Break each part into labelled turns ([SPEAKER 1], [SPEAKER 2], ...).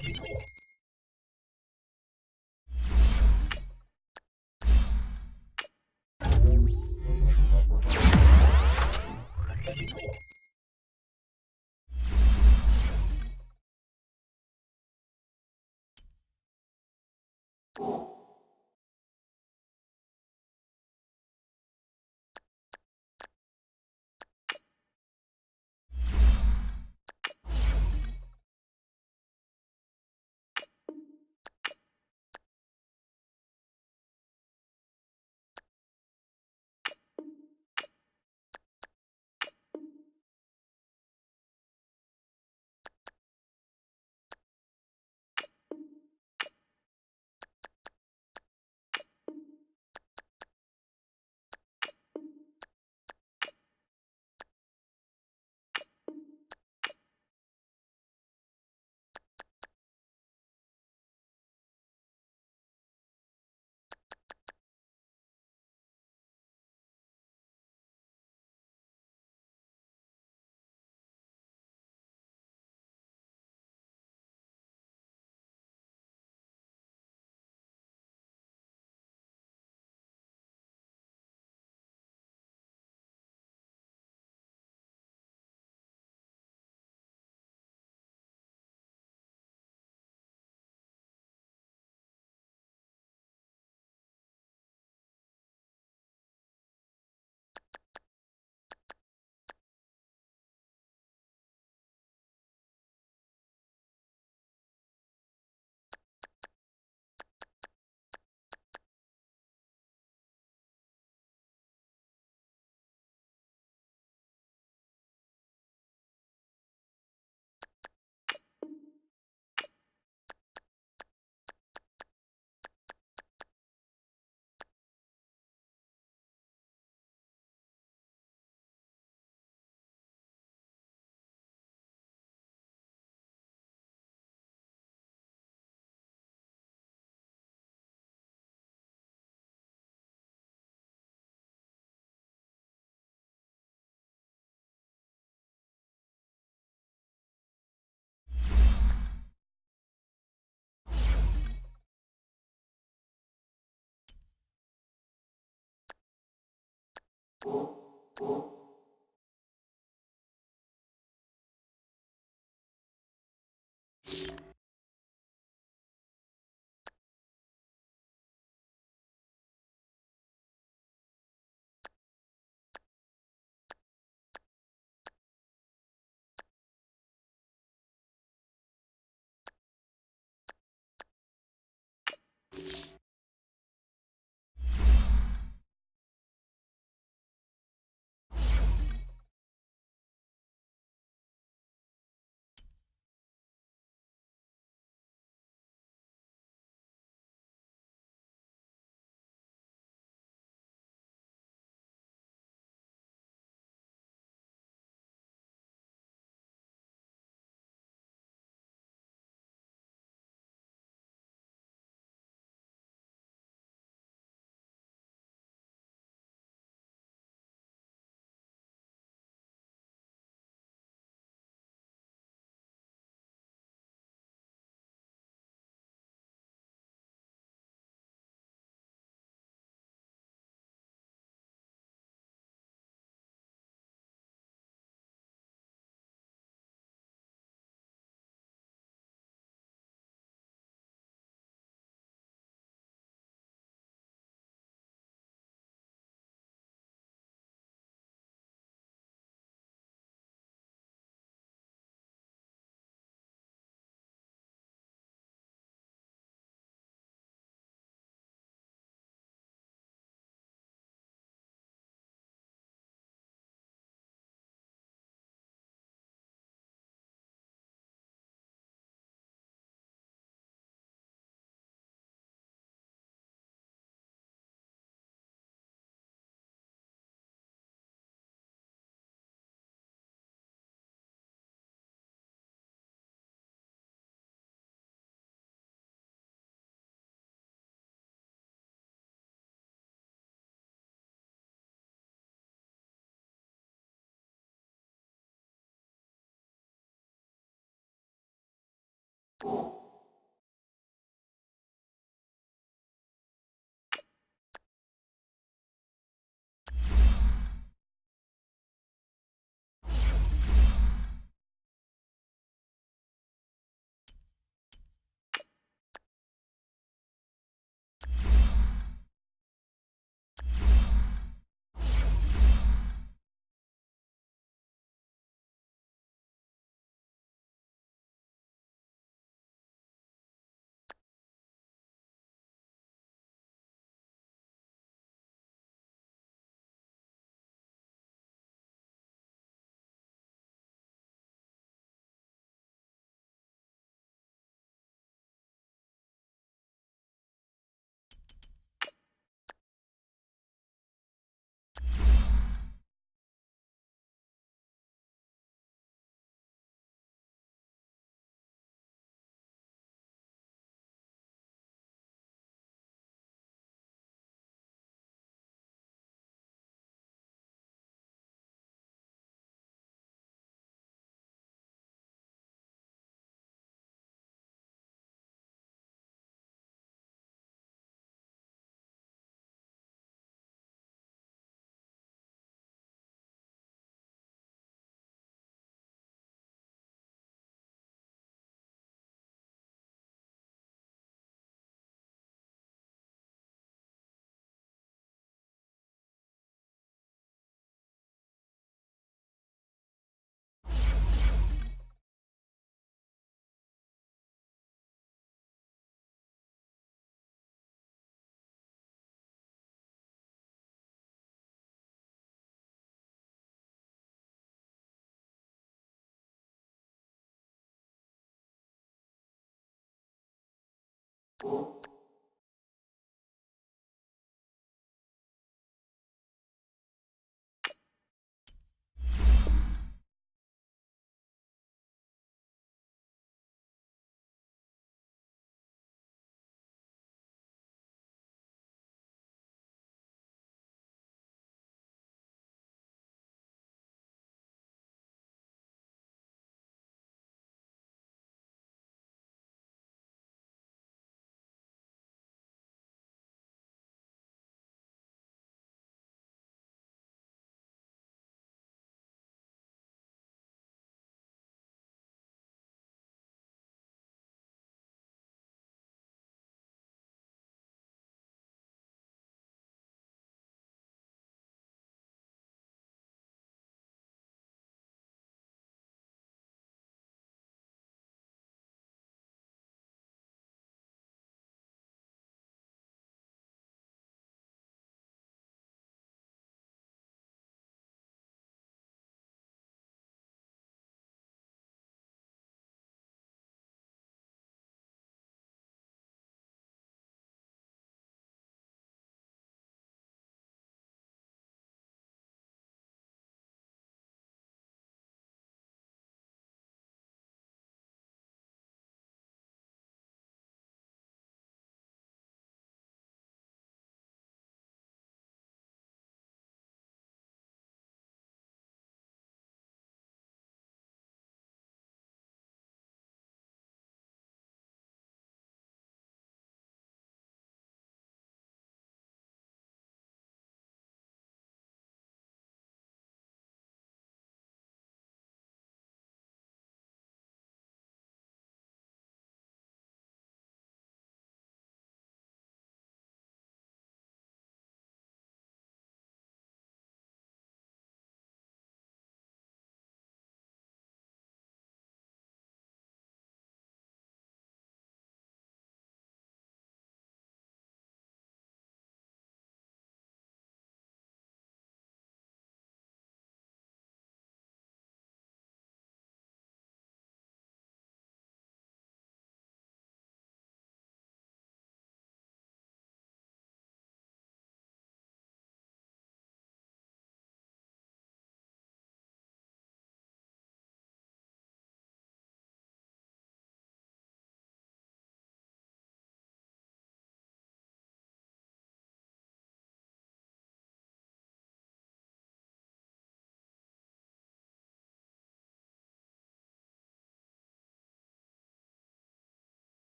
[SPEAKER 1] you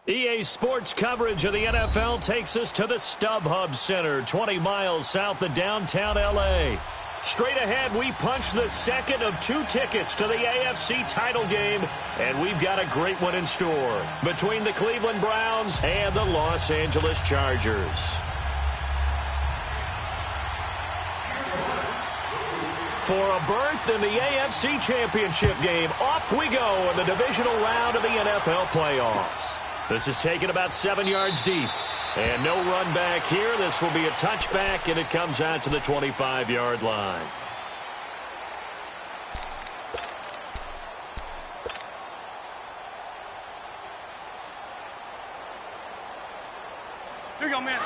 [SPEAKER 1] EA Sports coverage of the NFL takes us to the StubHub Center, 20 miles south of downtown L.A. Straight ahead, we punch the second of 2 tickets to the AFC title game, and we've got a great one in store between the Cleveland Browns and the Los Angeles Chargers. For a berth in the AFC Championship game, off we go in the divisional round of the NFL playoffs. This is taken about 7 yards deep. And no run back here. This will be a touchback, and it comes out to the 25-yard line.
[SPEAKER 2] Here you go, man.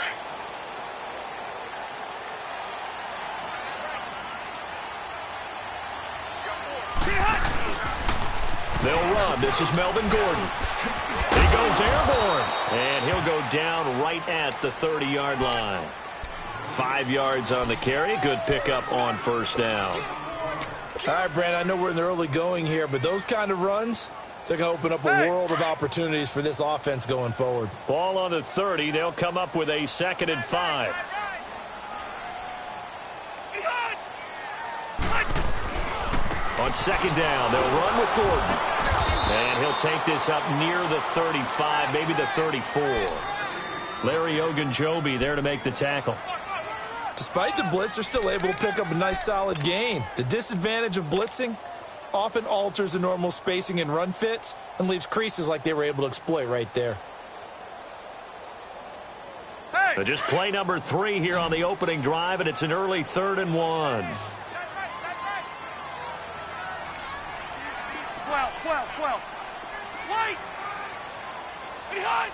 [SPEAKER 1] They'll run. This is Melvin Gordon. He goes airborne, and he'll go down right at the 30-yard line. 5 yards on the carry. Good pickup on first down.
[SPEAKER 3] All right, Brandon, I know we're in the early going here, but those kind of runs, they're going to open up a world of opportunities for this offense going forward.
[SPEAKER 1] Ball on the 30. They'll come up with a 2nd and 5. On 2nd down, they'll run with Gordon. And he'll take this up near the 35, maybe the 34. Larry Ogunjobi there to make the tackle.
[SPEAKER 3] Despite the blitz, they're still able to pick up a nice, solid gain. The disadvantage of blitzing often alters the normal spacing and run fits and leaves creases like they were able to exploit right there.
[SPEAKER 1] But just play number 3 here on the opening drive, and it's an early 3rd and 1.
[SPEAKER 2] 12. Wait! Behind!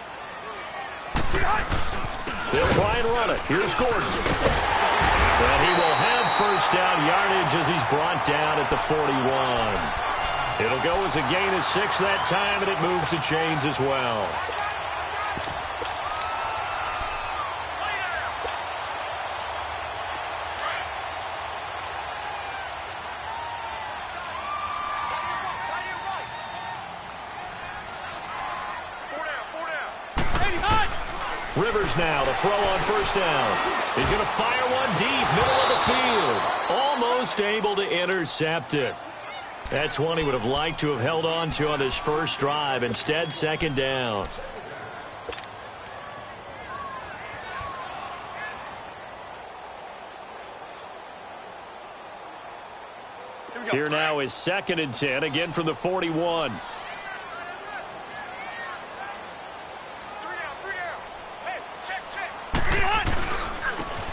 [SPEAKER 1] They'll try and run it. Here's Gordon. And he will have first down yardage as he's brought down at the 41. It'll go as a gain of 6 that time, and it moves the chains as well. Rivers now to throw on first down. He's going to fire one deep, middle of the field. Almost able to intercept it. That's one he would have liked to have held on to on his first drive. Instead, 2nd down. Here now is 2nd and 10, again from the 41.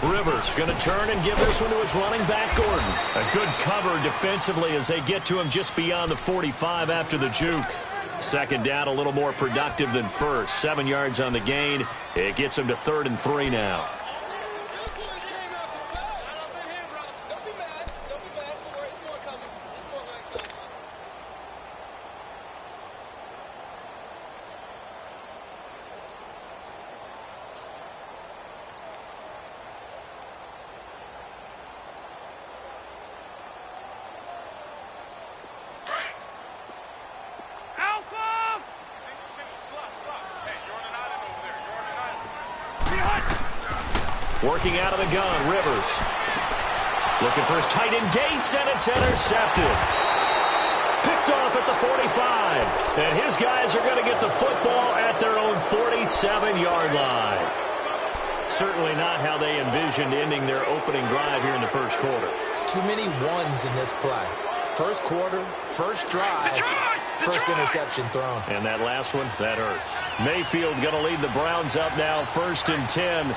[SPEAKER 1] Rivers going to turn and give this one to his running back, Gordon. A good cover defensively as they get to him just beyond the 45 after the juke. 2nd down, a little more productive than first. 7 yards on the gain. It gets him to 3rd and 3 now. Working out of the gun, Rivers. Looking for his tight end Gates, and it's intercepted. Picked off at the 45. And his guys are going to get the football at their own 47-yard line. Certainly not how they envisioned ending their opening drive here in the first quarter.
[SPEAKER 3] Too many ones in this play. First quarter, first drive, first interception thrown.
[SPEAKER 1] And that last one, that hurts. Mayfield going to lead the Browns up now, 1st and 10.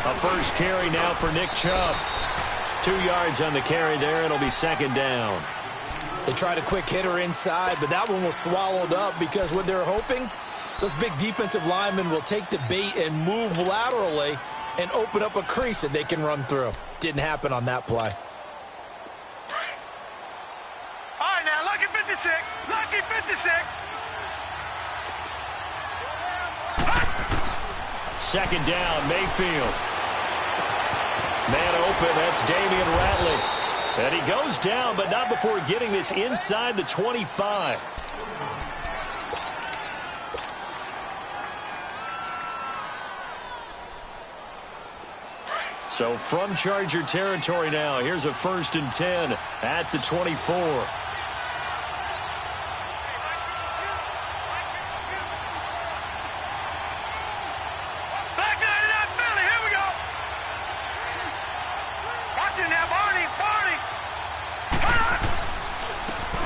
[SPEAKER 1] A first carry now for Nick Chubb. 2 yards on the carry there. It'll be 2nd down.
[SPEAKER 3] They tried a quick hitter inside, but that one was swallowed up because what they're hoping, those big defensive linemen will take the bait and move laterally and open up a crease that they can run through. Didn't happen on that play.
[SPEAKER 2] All right, now, lucky 56. Lucky 56.
[SPEAKER 1] 2nd down, Mayfield. Man open, that's Damian Ratley. And he goes down, but not before getting this inside the 25. So from Charger territory now, here's a 1st and 10 at the 24.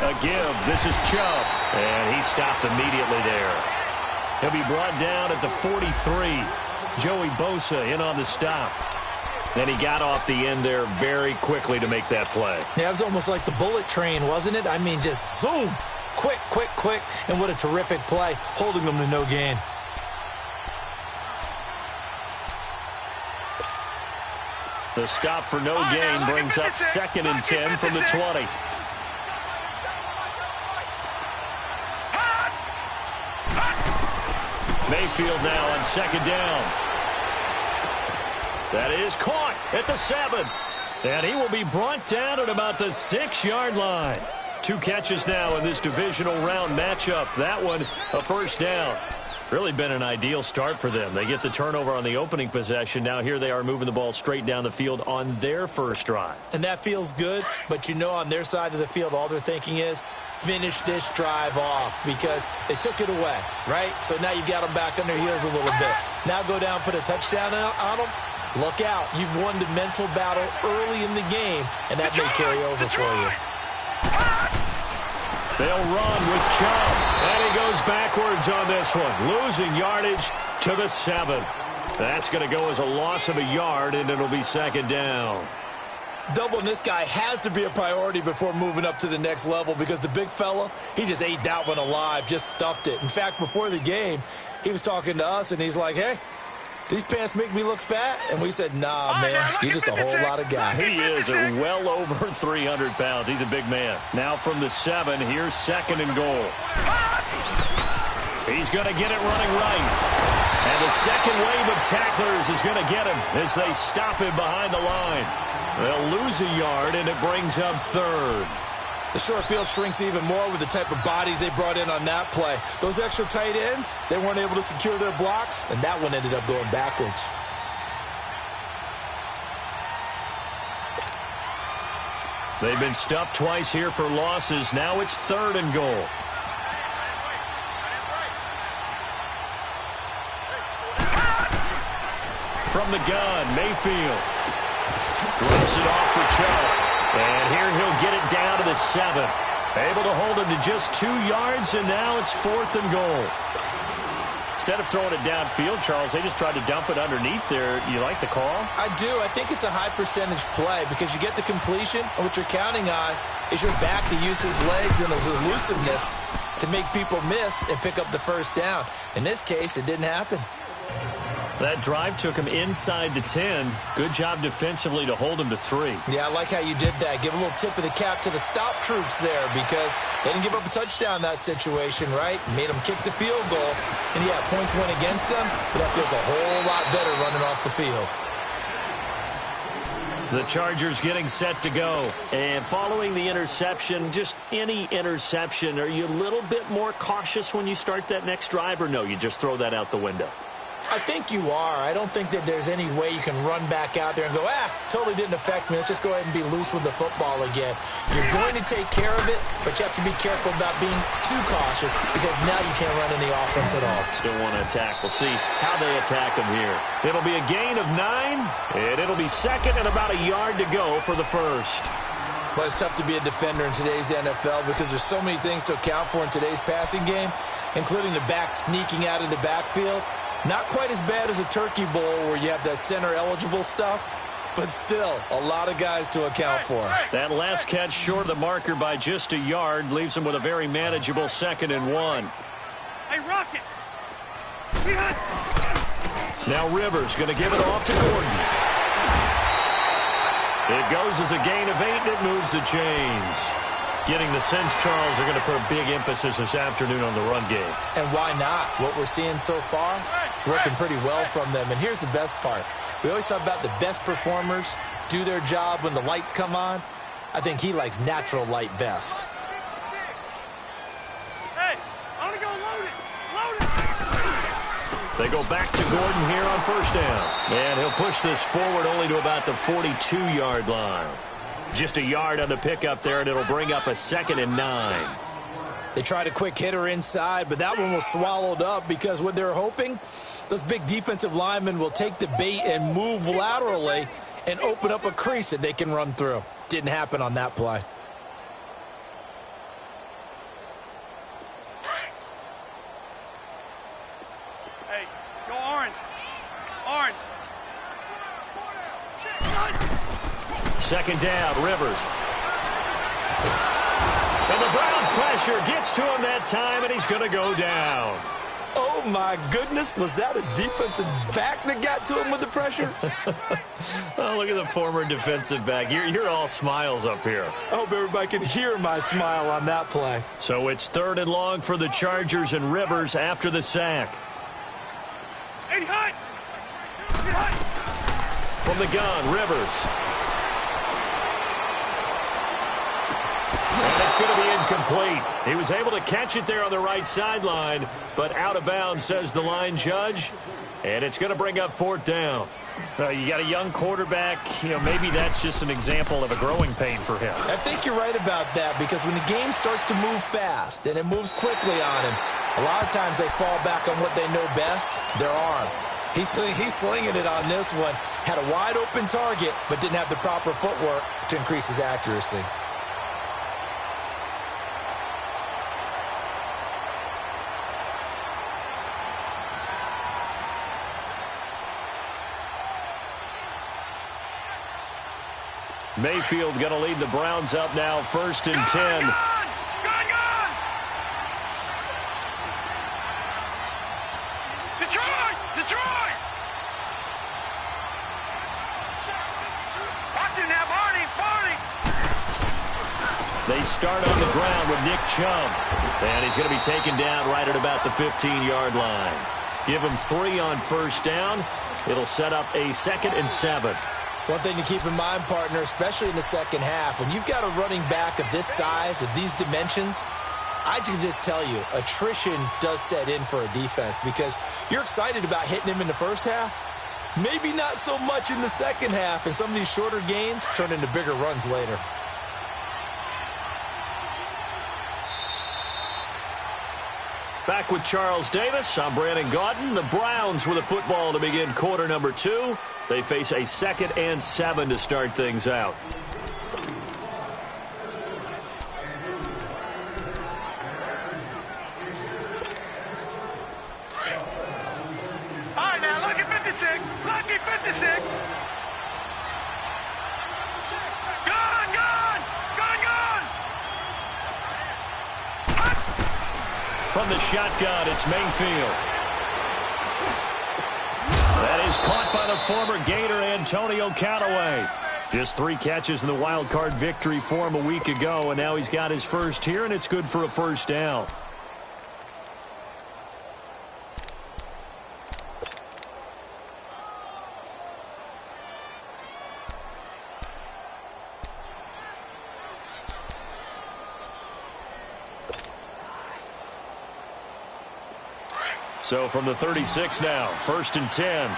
[SPEAKER 1] A give. This is Chubb. And he stopped immediately there. He'll be brought down at the 43. Joey Bosa in on the stop. Then he got off the end there very quickly to make that play.
[SPEAKER 3] Yeah, it was almost like the bullet train, wasn't it? I mean, just zoom. Quick, quick, quick. And what a terrific play, holding them to no gain.
[SPEAKER 1] The stop for no gain brings up 2nd and 10 from the 20. Mayfield now on 2nd down. That is caught at the 7. And he will be brought down at about the 6-yard line. 2 catches now in this divisional round matchup. That one, a 1st down. Really been an ideal start for them. They get the turnover on the opening possession. Now here they are moving the ball straight down the field on their first drive.
[SPEAKER 3] And that feels good, but you know on their side of the field all they're thinking is finish this drive off because they took it away, right? So now you got them back on their heels a little bit. Now go down, put a touchdown on them. Look out. You've won the mental battle early in the game, and that may carry over for you.
[SPEAKER 1] They'll run with Chubb, and he goes backwards on this one, losing yardage to the 7. That's going to go as a loss of a yard, and it'll be 2nd down.
[SPEAKER 3] Doubling this guy has to be a priority before moving up to the next level because the big fella, he just ate that one alive, just stuffed it. In fact, before the game, he was talking to us, and he's like, hey, these pants make me look fat? And we said, nah, man, you're just a whole lot of guy.
[SPEAKER 1] He is well over 300 pounds. He's a big man. Now from the 7, here's 2nd and goal. He's going to get it running right. And the second wave of tacklers is going to get him as they stop him behind the line. They'll lose a yard, and it brings up 3rd.
[SPEAKER 3] The short field shrinks even more with the type of bodies they brought in on that play. Those extra tight ends, they weren't able to secure their blocks, and that one ended up going backwards.
[SPEAKER 1] They've been stuffed twice here for losses. Now it's 3rd and goal. From the gun, Mayfield drops it off for Chubb. And here he'll get it down to the 7. Able to hold him to just 2 yards, and now it's 4th and goal. Instead of throwing it downfield, Charles, they just tried to dump it underneath there. You like the call?
[SPEAKER 3] I do. I think it's a high-percentage play because you get the completion, and what you're counting on is your back to use his legs and his elusiveness to make people miss and pick up the 1st down. In this case, it didn't happen.
[SPEAKER 1] That drive took him inside the 10. Good job defensively to hold him to 3.
[SPEAKER 3] Yeah, I like how you did that. Give a little tip of the cap to the stop troops there because they didn't give up a touchdown in that situation, right? Made them kick the field goal. And, yeah, points went against them, but that feels a whole lot better running off the field.
[SPEAKER 1] The Chargers getting set to go. And following the interception, just any interception, are you a little bit more cautious when you start that next drive, or no, you just throw that out the window?
[SPEAKER 3] I think you are. I don't think that there's any way you can run back out there and go, totally didn't affect me. Let's just go ahead and be loose with the football again. You're going to take care of it, but you have to be careful about being too cautious because now you can't run any offense at all.
[SPEAKER 1] Still want to attack. We'll see how they attack them here. It'll be a gain of 9, and it'll be 2nd and about a yard to go for the 1st.
[SPEAKER 3] Well, it's tough to be a defender in today's NFL because there's so many things to account for in today's passing game, including the back sneaking out of the backfield. Not quite as bad as a turkey bowl where you have that center-eligible stuff, but still a lot of guys to account for.
[SPEAKER 1] That last catch short of the marker by just a yard leaves him with a very manageable 2nd and 1.
[SPEAKER 2] Hey, Rocket.
[SPEAKER 1] Now Rivers going to give it off to Gordon. It goes as a gain of 8, and it moves the chains. Getting the sense, Charles, are going to put a big emphasis this afternoon on the run game.
[SPEAKER 3] And why not? What we're seeing so far, working pretty well from them. And here's the best part. We always talk about the best performers do their job when the lights come on. I think he likes natural light best.
[SPEAKER 2] Hey, I want to go load it. Load it.
[SPEAKER 1] They go back to Gordon here on first down. And he'll push this forward only to about the 42-yard line. Just a yard on the pickup there, and it'll bring up a 2nd and 9.
[SPEAKER 3] They tried a quick hitter inside, but that one was swallowed up because what they're hoping, those big defensive linemen will take the bait and move laterally and open up a crease that they can run through. Didn't happen on that play.
[SPEAKER 2] Hey, go orange. Orange.
[SPEAKER 1] 2nd down, Rivers. And the Browns pressure gets to him that time, and he's going to go down.
[SPEAKER 3] Oh, my goodness. Was that a defensive back that got to him with the pressure?
[SPEAKER 1] Oh, look at the former defensive back. You're all smiles up here.
[SPEAKER 3] I hope everybody can hear my smile on that play.
[SPEAKER 1] So it's 3rd and long for the Chargers, and Rivers after the sack.
[SPEAKER 2] 80 high. 80 high.
[SPEAKER 1] From the gun, Rivers. And it's going to be incomplete. He was able to catch it there on the right sideline, but out of bounds, says the line judge. And it's going to bring up 4th down. You got a young quarterback. Maybe that's just an example of a growing pain for him.
[SPEAKER 3] I think you're right about that, because when the game starts to move fast and it moves quickly on him, a lot of times they fall back on what they know best, their arm. He's slinging it on this one. Had a wide open target, but didn't have the proper footwork to increase his accuracy.
[SPEAKER 1] Mayfield going to lead the Browns up now, 1st and 10.
[SPEAKER 2] Gone. Detroit. Watch him now, Barney.
[SPEAKER 1] They start on the ground with Nick Chubb. And he's going to be taken down right at about the 15-yard line. Give him 3 on first down. It'll set up a 2nd and 7.
[SPEAKER 3] One thing to keep in mind, partner, especially in the second half, when you've got a running back of this size, of these dimensions, I can just tell you, attrition does set in for a defense, because you're excited about hitting him in the first half. Maybe not so much in the second half, and some of these shorter gains turn into bigger runs later.
[SPEAKER 1] Back with Charles Davis. I'm Brandon Gaudin. The Browns with the football to begin quarter number 2. They face a 2nd and 7 to start things out.
[SPEAKER 2] All right, now, lucky 56. Lucky 56.
[SPEAKER 1] From the shotgun, it's Mayfield. That is caught by the former Gator, Antonio Callaway. Just 3 catches in the wild card victory for him a week ago, and now he's got his first here, and it's good for a first down. So from the 36 now, 1st and 10.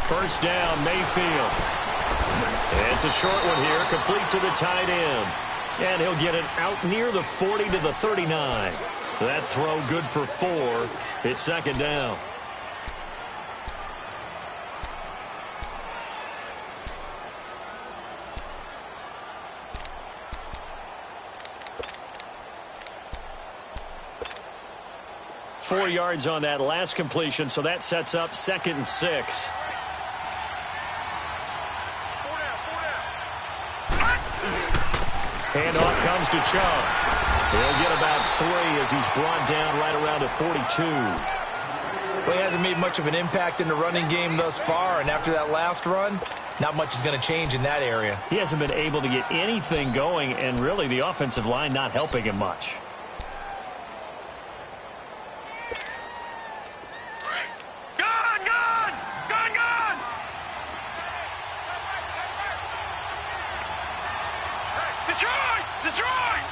[SPEAKER 1] First down, Mayfield. And it's a short one here, complete to the tight end. And he'll get it out near the 40 to the 39. That throw good for 4. It's 2nd down. Four yards on that last completion, so that sets up 2nd and 6. Handoff comes to Chubb. He'll get about 3 as he's brought down right around the 42.
[SPEAKER 3] Well, he hasn't made much of an impact in the running game thus far, and after that last run, not much is going to change in that area.
[SPEAKER 1] He hasn't been able to get anything going, and really the offensive line not helping him much.
[SPEAKER 2] Detroit! Detroit!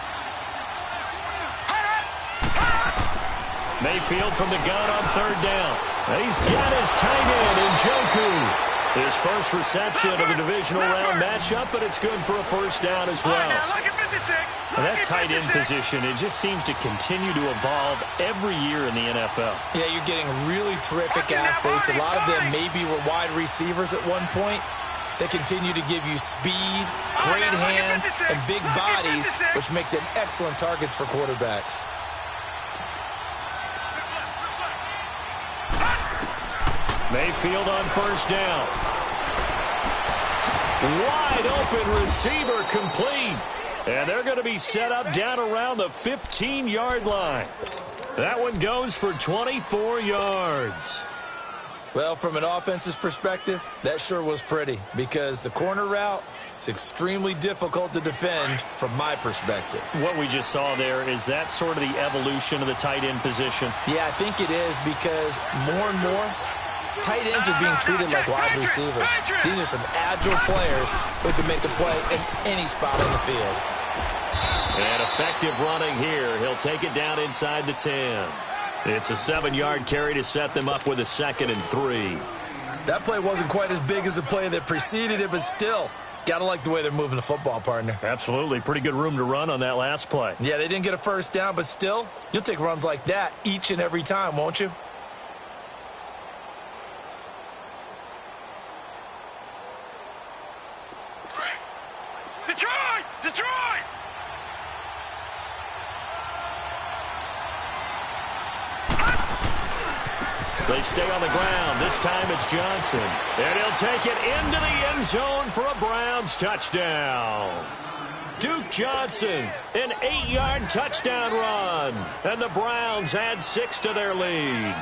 [SPEAKER 1] Mayfield from the gun on third down. He's got his tight end in Njoku. His first reception of the divisional round matchup, but it's good for a first down as well.
[SPEAKER 2] Now look at 56.
[SPEAKER 1] And that tight end position, it just seems to continue to evolve every year in the NFL.
[SPEAKER 3] Yeah, you're getting really terrific athletes. A lot of them maybe were wide receivers at one point. They continue to give you speed, great hands, and big bodies, which make them excellent targets for quarterbacks.
[SPEAKER 1] Mayfield on first down. Wide open receiver complete. And they're going to be set up down around the 15-yard line. That one goes for 24 yards.
[SPEAKER 3] Well, from an offense's perspective, that sure was pretty because the corner route is extremely difficult to defend from my perspective.
[SPEAKER 1] What we just saw there, is that sort of the evolution of the tight end position?
[SPEAKER 3] Yeah, I think it is because more and more, tight ends are being treated like wide receivers. These are some agile players who can make a play in any spot on the field.
[SPEAKER 1] And effective running here. He'll take it down inside the 10. It's a 7-yard carry to set them up with a 2nd and 3.
[SPEAKER 3] That play wasn't quite as big as the play that preceded it, but still, got to like the way they're moving the football, partner.
[SPEAKER 1] Absolutely. Pretty good room to run on that last play.
[SPEAKER 3] Yeah, they didn't get a first down, but still, you'll take runs like that each and every time, won't you?
[SPEAKER 2] Detroit! Detroit!
[SPEAKER 1] They stay on the ground. This time it's Johnson. And he'll take it into the end zone for a Browns touchdown. Duke Johnson, an 8-yard touchdown run. And the Browns add 6 to their lead.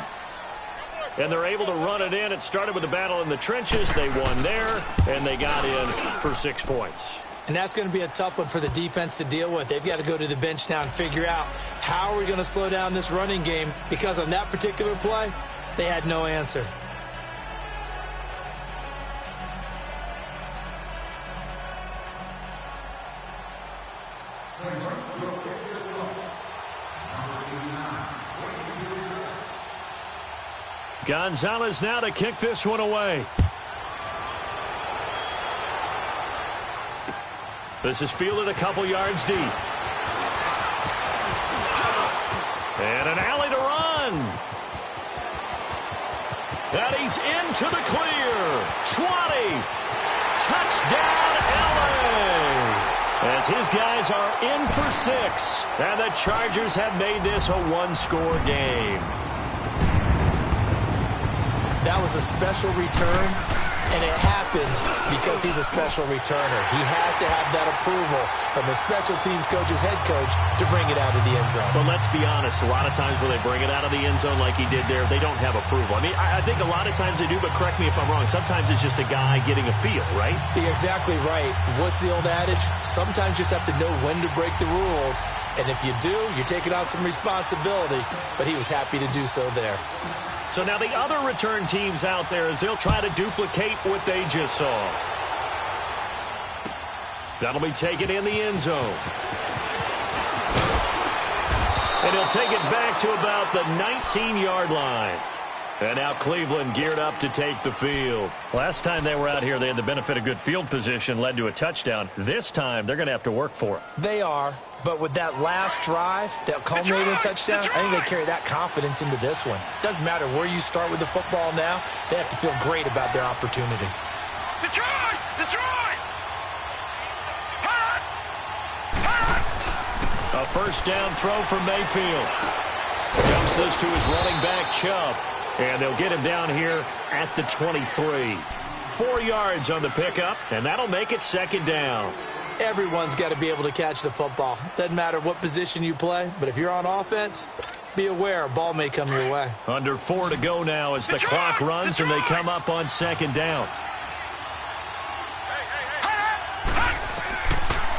[SPEAKER 1] And they're able to run it in. It started with a battle in the trenches. They won there, and they got in for 6 points.
[SPEAKER 3] And that's going to be a tough one for the defense to deal with. They've got to go to the bench now and figure out how are we going to slow down this running game, because on that particular play, they had no answer.
[SPEAKER 1] Gonzalez now to kick this one away. This is fielded a couple yards deep. And an alley to run. And he's into the clear. 20. Touchdown, LA. As his guys are in for 6. And the Chargers have made this a one-score game.
[SPEAKER 3] That was a special return, and it happened because he's a special returner. He has to have that approval from his special teams coach's head coach to bring it out of the end zone.
[SPEAKER 1] But let's be honest, a lot of times when they bring it out of the end zone like he did there, they don't have approval. I mean, I think a lot of times they do, but correct me if I'm wrong. Sometimes it's just a guy getting a feel, right?
[SPEAKER 3] You're exactly right. What's the old adage? Sometimes you just have to know when to break the rules, and if you do, you're taking on some responsibility, but he was happy to do so there.
[SPEAKER 1] So now the other return teams out there, as they'll try to duplicate what they just saw. That'll be taken in the end zone. And he'll take it back to about the 19-yard line. And now Cleveland geared up to take the field. Last time they were out here, they had the benefit of good field position, led to a touchdown. This time, they're going to have to work for it.
[SPEAKER 3] They are, but with that last drive that culminated in a touchdown, I think they carry that confidence into this one. Doesn't matter where you start with the football now, they have to feel great about their opportunity.
[SPEAKER 2] Detroit! Detroit!
[SPEAKER 1] A first down throw from Mayfield. Jumps this to his running back, Chubb. And they'll get him down here at the 23. 4 yards on the pickup, and that'll make it second down.
[SPEAKER 3] Everyone's got to be able to catch the football. Doesn't matter what position you play, but if you're on offense, be aware a ball may come your way.
[SPEAKER 1] Under 4 to go now as the clock runs and they come up on second down.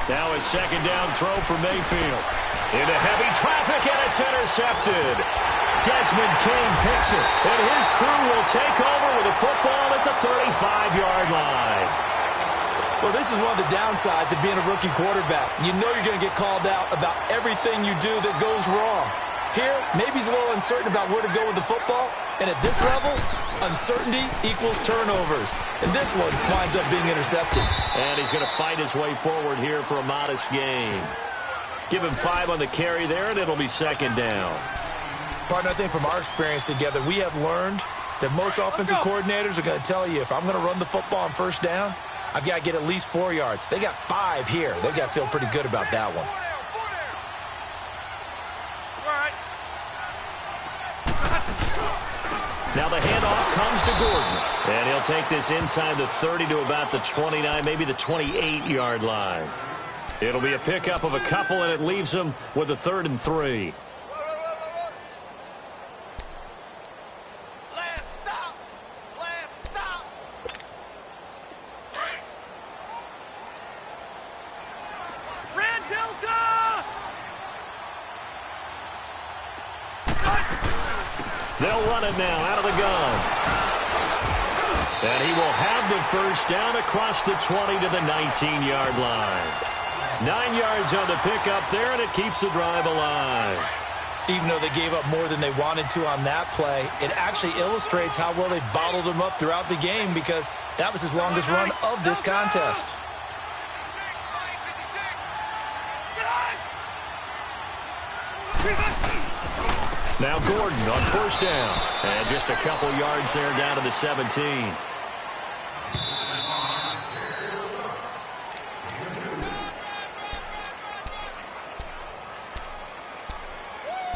[SPEAKER 1] Now a second down throw for Mayfield. Into heavy traffic, and it's intercepted. Desmond King picks it, and his crew will take over with a football at the 35-yard line.
[SPEAKER 3] Well, this is one of the downsides of being a rookie quarterback. You know you're going to get called out about everything you do that goes wrong. Here, maybe he's a little uncertain about where to go with the football. And at this level, uncertainty equals turnovers. And this one winds up being intercepted.
[SPEAKER 1] And he's going to fight his way forward here for a modest gain. Give him 5 on the carry there, and it'll be second down.
[SPEAKER 3] Partner, I think from our experience together, we have learned that most offensive coordinators are going to tell you, if I'm going to run the football on first down, I've got to get at least 4 yards. They got 5 here. They've got to feel pretty good about that one.
[SPEAKER 1] Now the handoff comes to Gordon. And he'll take this inside the 30 to about the 29, maybe the 28-yard line. It'll be a pickup of a couple, and it leaves him with a 3rd and 3. They'll run it now out of the gun. And he will have the first down across the 20 to the 19-yard line. 9 yards on the pickup there, and it keeps the drive alive.
[SPEAKER 3] Even though they gave up more than they wanted to on that play, it actually illustrates how well they bottled him up throughout the game, because that was his longest run of this contest.
[SPEAKER 1] Now Gordon on first down. And just a couple yards there down to the 17.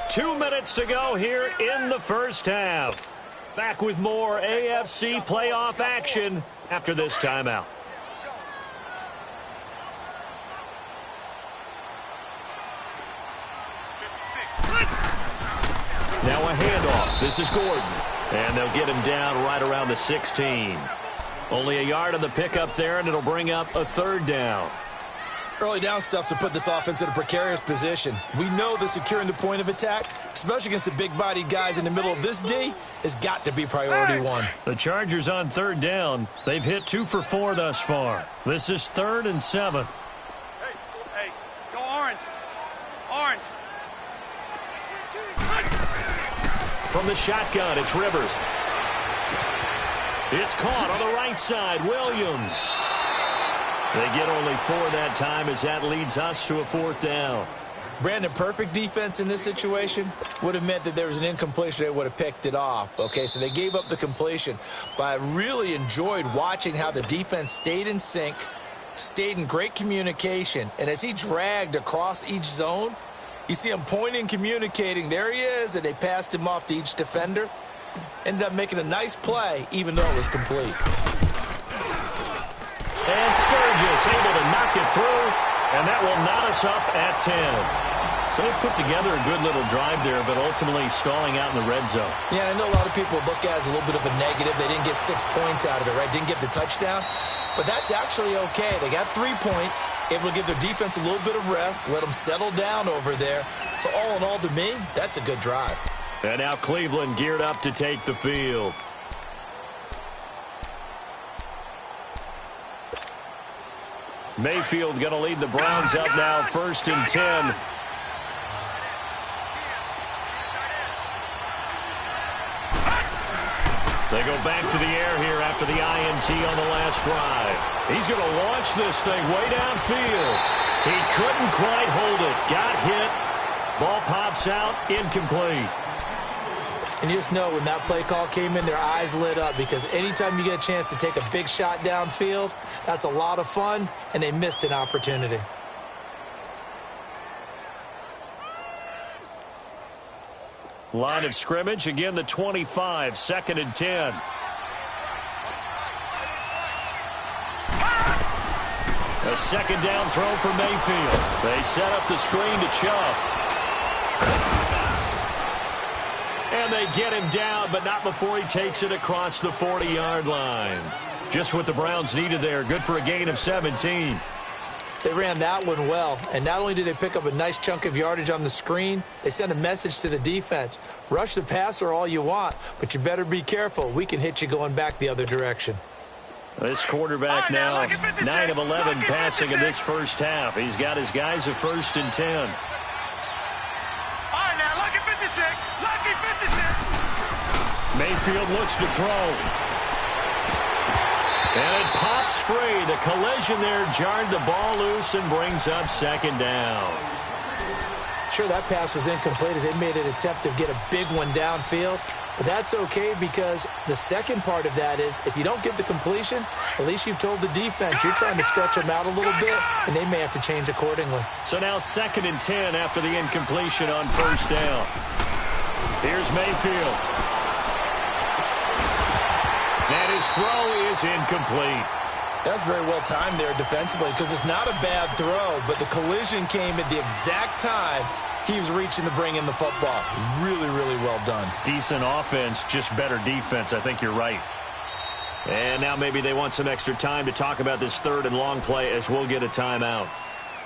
[SPEAKER 1] Two minutes to go here in the first half. Back with more AFC playoff action after this timeout. Now a handoff. This is Gordon. And they'll get him down right around the 16. Only a yard on the pickup there, and it'll bring up a 3rd down.
[SPEAKER 3] Early down stuff's to put this offense in a precarious position. We know that securing the point of attack, especially against the big-bodied guys in the middle of this D, has got to be priority one.
[SPEAKER 1] The Chargers on 3rd down. They've hit 2 for 4 thus far. This is 3rd and 7.
[SPEAKER 2] Hey, go orange. Orange.
[SPEAKER 1] From the shotgun, it's Rivers. It's caught on the right side. Williams. They get only 4 that time, as that leads us to a 4th down.
[SPEAKER 3] Brandon, perfect defense in this situation would have meant that there was an incompletion. They would have picked it off. Okay, so they gave up the completion. But I really enjoyed watching how the defense stayed in sync, stayed in great communication. And as he dragged across each zone, you see him pointing, communicating. There he is, and they passed him off to each defender. Ended up making a nice play, even though it was complete.
[SPEAKER 1] And Sturgis able to knock it through, and that will knot us up at 10. So they put together a good little drive there, but ultimately stalling out in the red zone.
[SPEAKER 3] Yeah, I know a lot of people look at it as a little bit of a negative. They didn't get 6 points out of it, right? Didn't get the touchdown. But that's actually okay. They got 3 points, able to give their defense a little bit of rest, let them settle down over there. So all in all, to me, that's a good drive.
[SPEAKER 1] And now Cleveland geared up to take the field. Mayfield going to lead the Browns up now, 1st and 10. They go back to the air here after the INT on the last drive. He's going to launch this thing way downfield. He couldn't quite hold it. Got hit. Ball pops out, incomplete.
[SPEAKER 3] And you just know when that play call came in, their eyes lit up, because anytime you get a chance to take a big shot downfield, that's a lot of fun, and they missed an opportunity.
[SPEAKER 1] Line of scrimmage, again the 25, 2nd and 10. A 2nd down throw for Mayfield. They set up the screen to Chubb. And they get him down, but not before he takes it across the 40-yard line. Just what the Browns needed there. Good for a gain of 17.
[SPEAKER 3] They ran that one well, and not only did they pick up a nice chunk of yardage on the screen, they sent a message to the defense. Rush the passer all you want, but you better be careful. We can hit you going back the other direction.
[SPEAKER 1] This quarterback now 9 of 11 passing in this first half. He's got his guys at 1st and 10.
[SPEAKER 2] All right, now, lucky 56. Lucky 56.
[SPEAKER 1] Mayfield looks to throw. And it pops free. The collision there jarred the ball loose and brings up 2nd down.
[SPEAKER 3] Sure, that pass was incomplete as they made an attempt to get a big one downfield. But that's okay because the second part of that is if you don't get the completion, at least you've told the defense you're trying to stretch them out a little bit, and they may have to change accordingly.
[SPEAKER 1] So now 2nd and 10 after the incompletion on 1st down. Here's Mayfield. And his throw is incomplete.
[SPEAKER 3] That's very well timed there defensively because it's not a bad throw, but the collision came at the exact time he was reaching to bring in the football. Really, really well done.
[SPEAKER 1] Decent offense, just better defense. I think you're right. And now maybe they want some extra time to talk about this 3rd and long play as we'll get a timeout.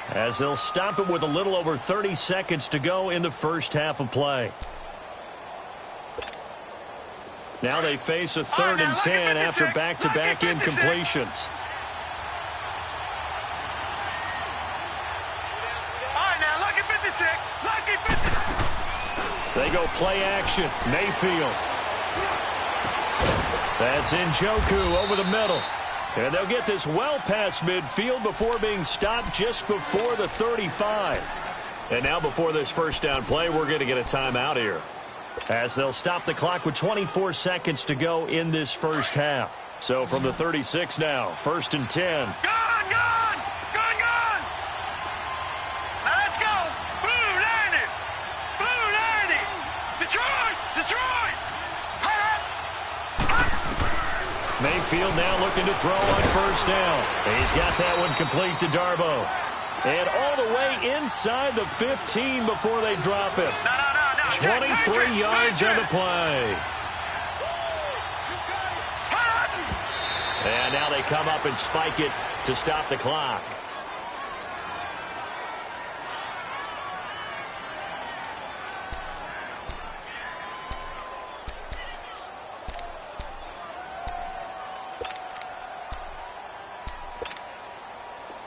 [SPEAKER 1] As they'll stop it with a little over 30 seconds to go in the first half of play. Now they face a 3rd and 10 after back-to-back incompletions. They go play action. Mayfield. That's Njoku over the middle. And they'll get this well past midfield before being stopped just before the 35. And now before this first down play, we're going to get a timeout here. As they'll stop the clock with 24 seconds to go in this first half. So from the 36 now, 1st and 10.
[SPEAKER 2] Gone! Now let's go! Blue 90! Blue 90! Detroit!
[SPEAKER 1] Mayfield now looking to throw on 1st down. He's got that one complete to Darbo. And all the way inside the 15 before they drop it.
[SPEAKER 2] No.
[SPEAKER 1] 23 yards on the play. And now they come up and spike it to stop the clock.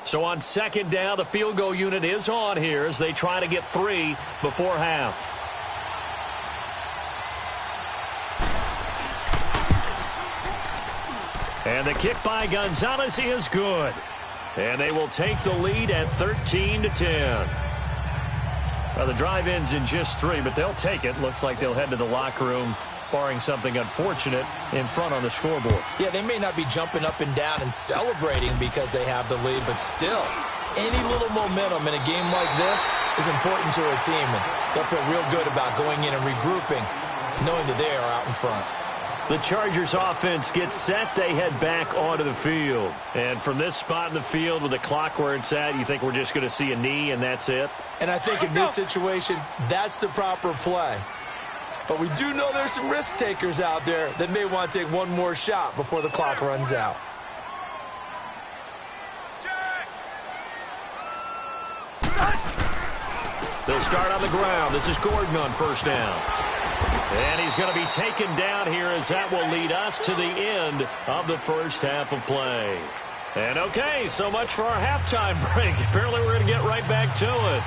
[SPEAKER 1] So on 2nd down, the field goal unit is on here as they try to get 3 before half. And the kick by Gonzalez is good. And they will take the lead at 13-10. Well, the drive ends in just 3, but they'll take it. Looks like they'll head to the locker room, barring something unfortunate, in front on the scoreboard.
[SPEAKER 3] Yeah, they may not be jumping up and down and celebrating because they have the lead, but still, any little momentum in a game like this is important to a team, and they'll feel real good about going in and regrouping, knowing that they are out in front.
[SPEAKER 1] The Chargers offense gets set. They head back onto the field. And from this spot in the field with the clock where it's at, you think we're just going to see a knee and that's it?
[SPEAKER 3] And I think in this situation, that's the proper play. But we do know there's some risk takers out there that may want to take one more shot before the clock runs out.
[SPEAKER 1] They'll start on the ground. This is Gordon on 1st down. And he's going to be taken down here as that will lead us to the end of the first half of play. And okay, so much for our halftime break. Apparently we're going to get right back to it.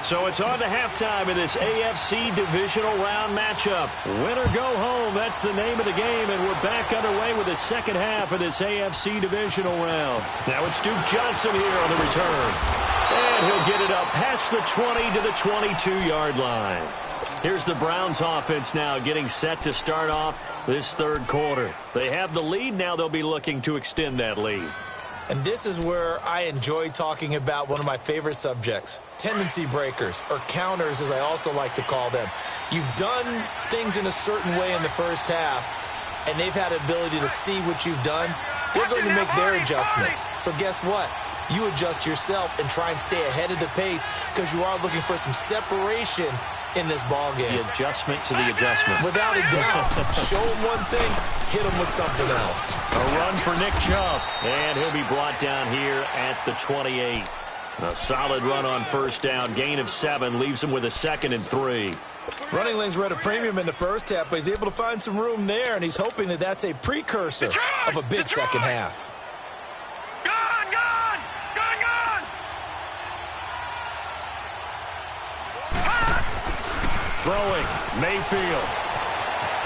[SPEAKER 1] So it's on to halftime in this AFC divisional round matchup. Win or go home, that's the name of the game, and we're back underway with the second half of this AFC divisional round. Now it's Duke Johnson here on the return. And he'll get it up past the 20 to the 22-yard line. Here's the Browns offense now getting set to start off this 3rd quarter. They have the lead. Now they'll be looking to extend that lead.
[SPEAKER 3] And this is where I enjoy talking about one of my favorite subjects, tendency breakers, or counters as I also like to call them. You've done things in a certain way in the first half, and they've had the ability to see what you've done. They're going to make their adjustments. So guess what? You adjust yourself and try and stay ahead of the pace because you are looking for some separation in this ball game.
[SPEAKER 1] The adjustment to the adjustment.
[SPEAKER 3] Without a doubt. Show them one thing, hit them with something else.
[SPEAKER 1] A run for Nick Chubb. And he'll be brought down here at the 28. A solid run on first down. Gain of 7 leaves him with a 2nd and 3.
[SPEAKER 3] Running lanes were at a premium in the first half, but he's able to find some room there, and he's hoping that that's a precursor of a big second half.
[SPEAKER 2] Gone, gone, gone, gone.
[SPEAKER 1] Throwing, Mayfield.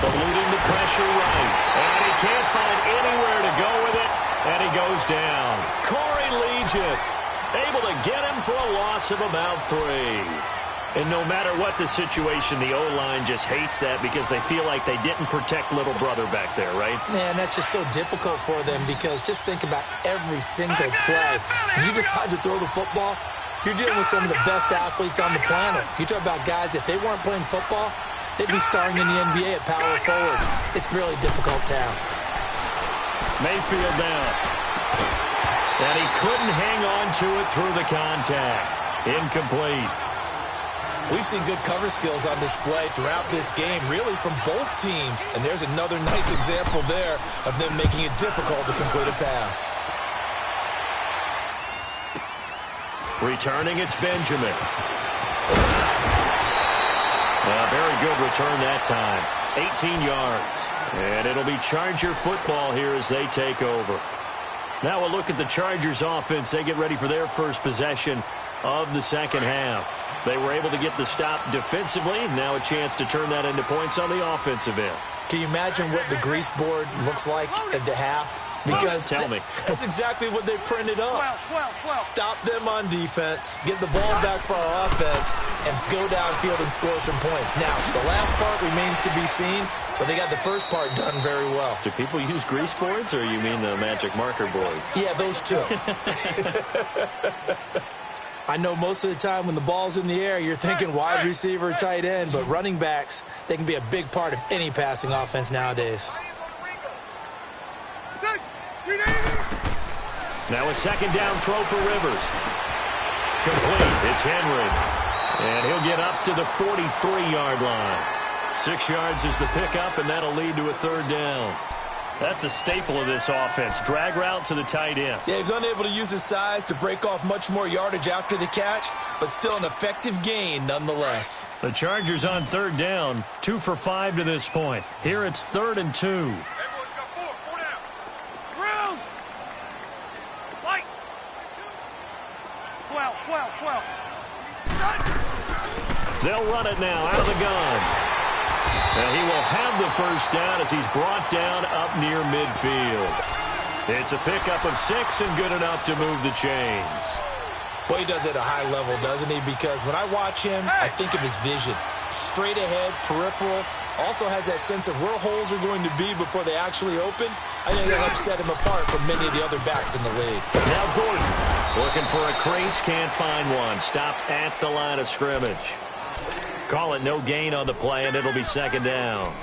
[SPEAKER 1] Eluding the pressure right. And he can't find anywhere to go with it, and he goes down. Corey Legent able to get him for a loss of about 3. And no matter what the situation, the O-line just hates that because they feel like they didn't protect little brother back there, right?
[SPEAKER 3] Man, that's just so difficult for them because just think about every single play. When you decide to throw the football, you're dealing with some of the best athletes on the planet. You talk about guys, if they weren't playing football, they'd be starring in the NBA at power forward. It's a really difficult task.
[SPEAKER 1] Mayfield down. And he couldn't hang on to it through the contact. Incomplete.
[SPEAKER 3] We've seen good cover skills on display throughout this game, really from both teams. And there's another nice example there of them making it difficult to complete a pass.
[SPEAKER 1] Returning, it's Benjamin. A very good return that time. 18 yards. And it'll be Charger football here as they take over. Now we'll look at the Chargers offense. They get ready for their first possession of the second half. They were able to get the stop defensively. Now a chance to turn that into points on the offensive end.
[SPEAKER 3] Can you imagine what the grease board looks like at the half? Because
[SPEAKER 1] tell me.
[SPEAKER 3] That's exactly what they printed up.
[SPEAKER 2] 12.
[SPEAKER 3] Stop them on defense, get the ball back for our offense, and go downfield and score some points. Now, the last part remains to be seen, but they got the first part done very well.
[SPEAKER 1] Do people use grease boards, or you mean the magic marker boards?
[SPEAKER 3] Yeah, those two. I know most of the time when the ball's in the air, you're thinking wide receiver, tight end, but running backs, they can be a big part of any passing offense nowadays.
[SPEAKER 1] Now a second down throw for Rivers. Complete. It's Henry. And he'll get up to the 43-yard line. 6 yards is the pickup, and that'll lead to a third down. That's a staple of this offense. Drag route to the tight end.
[SPEAKER 3] Yeah, he's unable to use his size to break off much more yardage after the catch, but still an effective gain nonetheless.
[SPEAKER 1] The Chargers on third down, 2 for 5 to this point. Here it's 3rd and 2.
[SPEAKER 2] Everyone's got 4 down. Room. Fight. 12.
[SPEAKER 1] They'll run it now out of the gun. And he will have the first down as he's brought down up near midfield. It's a pickup of 6 and good enough to move the chains.
[SPEAKER 3] Boy, he does it at a high level, doesn't he? Because when I watch him, I think of his vision. Straight ahead, peripheral. Also has that sense of where holes are going to be before they actually open. I think that helps set him apart from many of the other backs in the league.
[SPEAKER 1] Now Gordon looking for a crease, can't find one. Stopped at the line of scrimmage. Call it no gain on the play, and it'll be second down.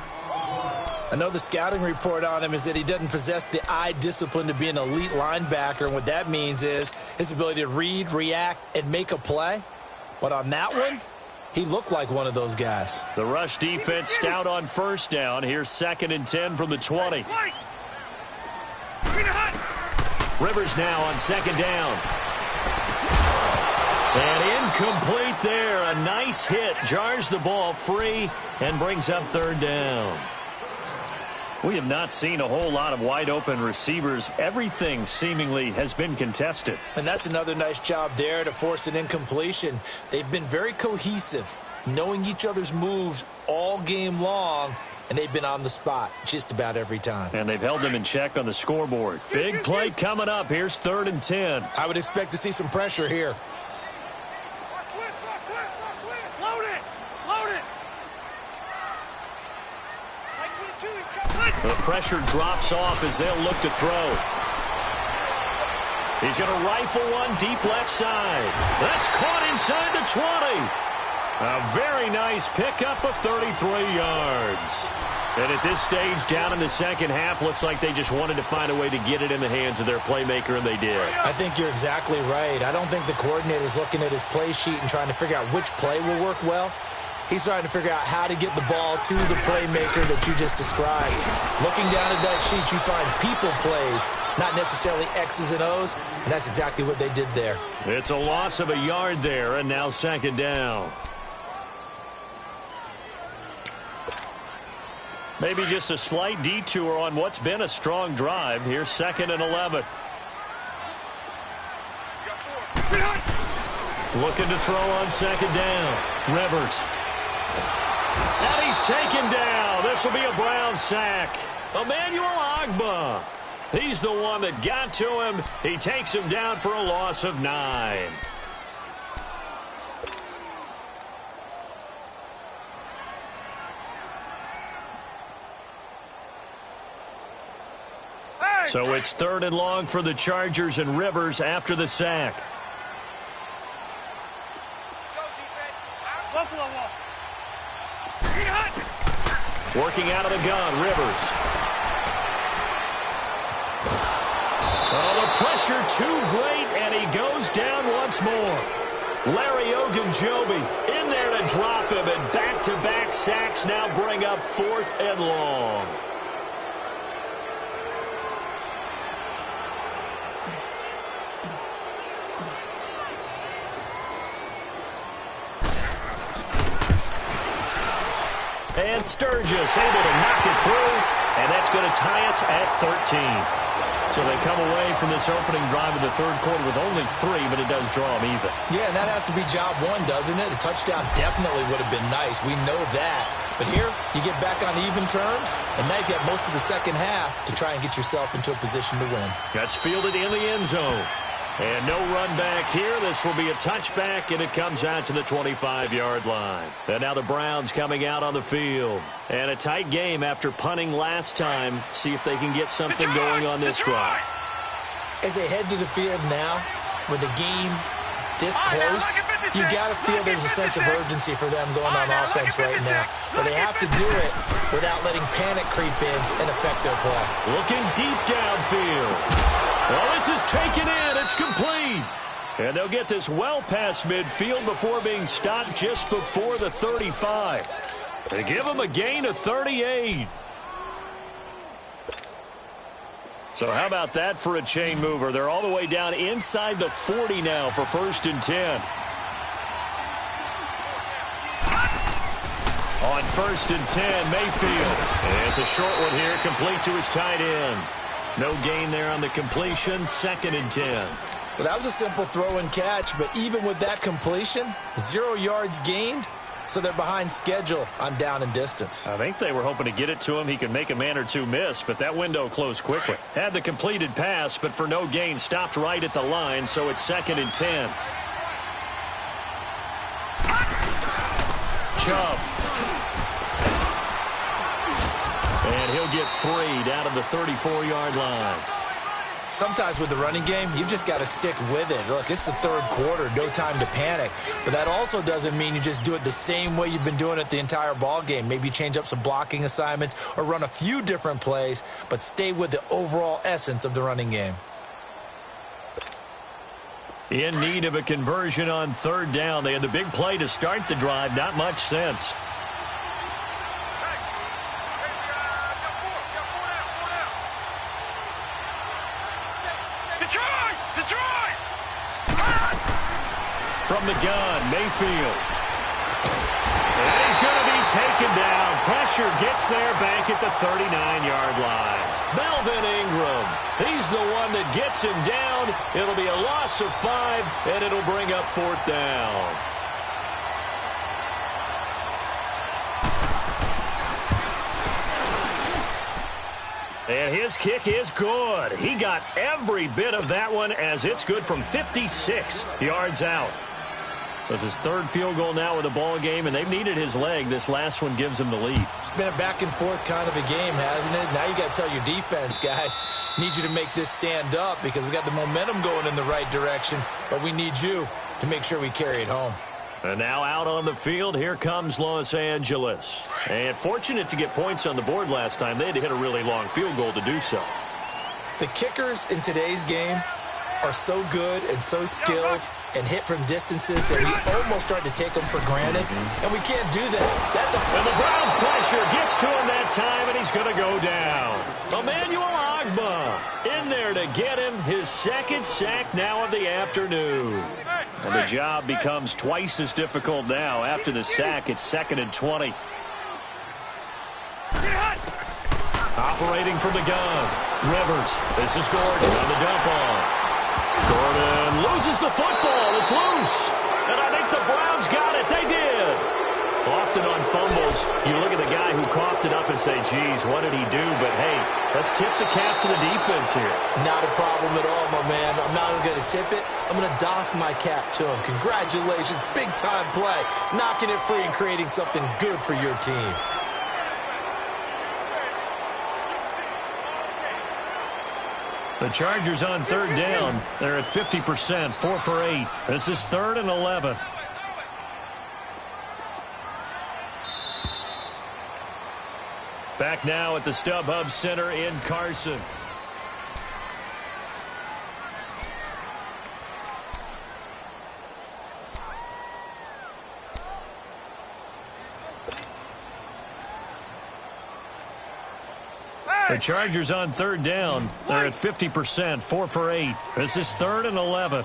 [SPEAKER 3] I know the scouting report on him is that he doesn't possess the eye discipline to be an elite linebacker, and what that means is his ability to read, react, and make a play. But on that one, he looked like one of those guys.
[SPEAKER 1] The rush defense stout on first down. Here's 2nd and 10 from the 20. Rivers now on second down. And incomplete there. A nice hit. Jars the ball free and brings up third down. We have not seen a whole lot of wide-open receivers. Everything seemingly has been contested.
[SPEAKER 3] And that's another nice job there to force an incompletion. They've been very cohesive, knowing each other's moves all game long, and they've been on the spot just about every time.
[SPEAKER 1] And they've held them in check on the scoreboard. Big play coming up. Here's 3rd and 10.
[SPEAKER 3] I would expect to see some pressure here.
[SPEAKER 1] The pressure drops off as they'll look to throw. He's going to rifle one deep left side. That's caught inside the 20. A very nice pickup of 33 yards. And at this stage, down in the second half, looks like they just wanted to find a way to get it in the hands of their playmaker, and they did.
[SPEAKER 3] I think you're exactly right. I don't think the coordinator's looking at his play sheet and trying to figure out which play will work well. He's trying to figure out how to get the ball to the playmaker that you just described. Looking down at that sheet, you find people plays, not necessarily X's and O's, and that's exactly what they did there.
[SPEAKER 1] It's a loss of a yard there, and now second down. Maybe just a slight detour on what's been a strong drive. Here's 2nd and 11. Looking to throw on second down. Rivers. And he's taken down. This will be a Brown sack. Emmanuel Ogbah. He's the one that got to him. He takes him down for a loss of 9. So it's 3rd and long for the Chargers, and Rivers after the sack. Working out of the gun, Rivers. Oh, the pressure too great, and he goes down once more. Larry Ogunjobi in there to drop him, and back-to-back sacks now bring up 4th and long. And Sturgis able to knock it through, and that's going to tie us at 13. So they come away from this opening drive in the 3rd quarter with only 3, but it does draw them even.
[SPEAKER 3] Yeah, and that has to be job 1, doesn't it? A touchdown definitely would have been nice. We know that. But here, you get back on even terms, and now you get most of the second half to try and get yourself into a position to win.
[SPEAKER 1] That's fielded in the end zone. And no run back here. This will be a touchback, and it comes out to the 25-yard line. And now the Browns coming out on the field. And a tight game after punting last time. See if they can get something going on this drive.
[SPEAKER 3] As they head to the field now, with the game this close, you got to feel there's a sense of urgency for them going on offense right now. But they have to do it without letting panic creep in and affect their play.
[SPEAKER 1] Looking deep downfield. Well, this is taken in. It's complete. And they'll get this well past midfield before being stopped just before the 35. They give them a gain of 38. So how about that for a chain mover? They're all the way down inside the 40 now for 1st and 10. On 1st and 10, Mayfield. And it's a short one here, complete to his tight end. No gain there on the completion, 2nd and 10.
[SPEAKER 3] Well, that was a simple throw and catch, but even with that completion, 0 yards gained, so they're behind schedule on down and distance.
[SPEAKER 1] I think they were hoping to get it to him. He could make a man or two miss, but that window closed quickly. Had the completed pass, but for no gain, stopped right at the line, so it's 2nd and 10. Chubb. And he'll get 3 down to the 34-yard line.
[SPEAKER 3] Sometimes with the running game, you've just got to stick with it. Look, it's the 3rd quarter, no time to panic. But that also doesn't mean you just do it the same way you've been doing it the entire ball game. Maybe change up some blocking assignments or run a few different plays, but stay with the overall essence of the running game.
[SPEAKER 1] In need of a conversion on 3rd down. They had the big play to start the drive. Not much sense. From the gun, Mayfield. And he's going to be taken down. Pressure gets there back at the 39-yard line. Melvin Ingram, he's the one that gets him down. It'll be a loss of 5, and it'll bring up 4th down. And his kick is good. He got every bit of that one as it's good from 56 yards out. So it's his 3rd field goal now with the ball game, and they've needed his leg. This last one gives him the lead.
[SPEAKER 3] It's been a back-and-forth kind of a game, hasn't it? Now you got to tell your defense, guys, need you to make this stand up because we got the momentum going in the right direction, but we need you to make sure we carry it home.
[SPEAKER 1] And now out on the field, here comes Los Angeles. And fortunate to get points on the board last time. They had to hit a really long field goal to do so.
[SPEAKER 3] The kickers in today's game are so good and so skilled and hit from distances that we almost start to take them for granted, and we can't do that.
[SPEAKER 1] And the Browns pressure gets to him that time, and he's going to go down. Emmanuel Ogbah in there to get him his second sack now of the afternoon. And the job becomes twice as difficult now. After the sack, it's 2nd and 20. Operating from the gun, Rivers. This is Gordon on the dump off. Gordon loses the football. It's loose. And I think the Browns got it. They did. Often on fumbles, you look at the guy who coughed it up and say, geez, what did he do? But, hey, let's tip the cap to the defense here.
[SPEAKER 3] Not a problem at all, my man. I'm not only going to tip it, I'm going to doff my cap to him. Congratulations. Big-time play. Knocking it free and creating something good for your team.
[SPEAKER 1] The Chargers on 3rd down. They're at 50%, 4 for 8. This is 3rd and 11. Back now at the StubHub Center in Carson. The Chargers on 3rd down. They're at 50%, 4 for 8. This is 3rd and 11.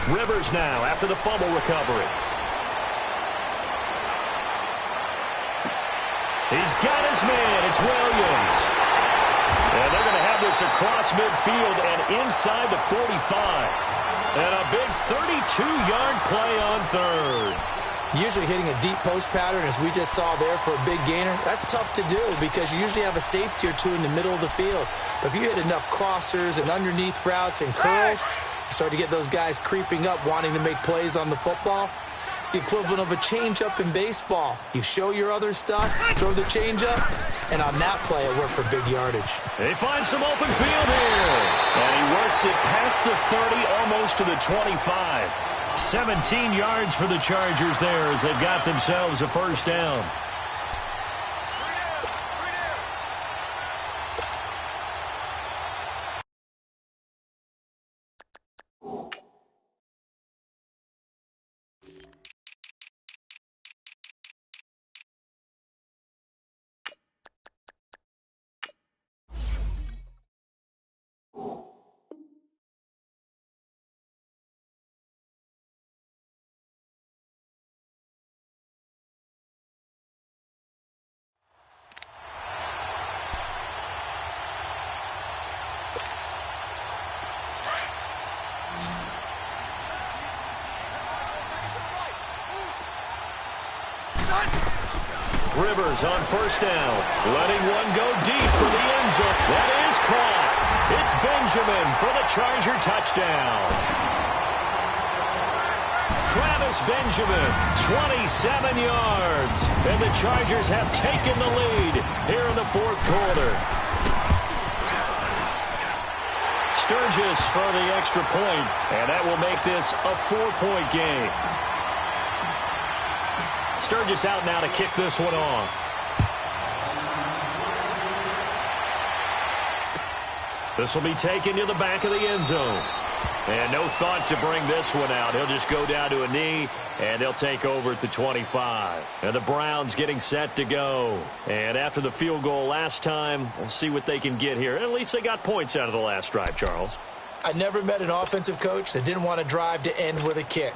[SPEAKER 1] Rivers now after the fumble recovery. He's got his man. It's Williams. And they're going to have this across midfield and inside the 45. And a big 32-yard play on 3rd.
[SPEAKER 3] Usually hitting a deep post pattern, as we just saw there, for a big gainer, that's tough to do because you usually have a safety or two in the middle of the field. But if you hit enough crossers and underneath routes and curls, you start to get those guys creeping up, wanting to make plays on the football. It's the equivalent of a changeup in baseball. You show your other stuff, throw the changeup, and on that play, it worked for big yardage.
[SPEAKER 1] They find some open field here. And he works it past the 30, almost to the 25. 17 yards for the Chargers there as they've got themselves a first down. Rivers on first down, letting one go deep for the end zone. That is caught. It's Benjamin for the Charger touchdown. Travis Benjamin, 27 yards. And the Chargers have taken the lead here in the 4th quarter. Sturgis for the extra point, and that will make this a 4-point game. Sturgis out now to kick this one off. This will be taken to the back of the end zone. And no thought to bring this one out. He'll just go down to a knee, and they'll take over at the 25. And the Browns getting set to go. And after the field goal last time, we'll see what they can get here. At least they got points out of the last drive, Charles.
[SPEAKER 3] I never met an offensive coach that didn't want to drive to end with a kick.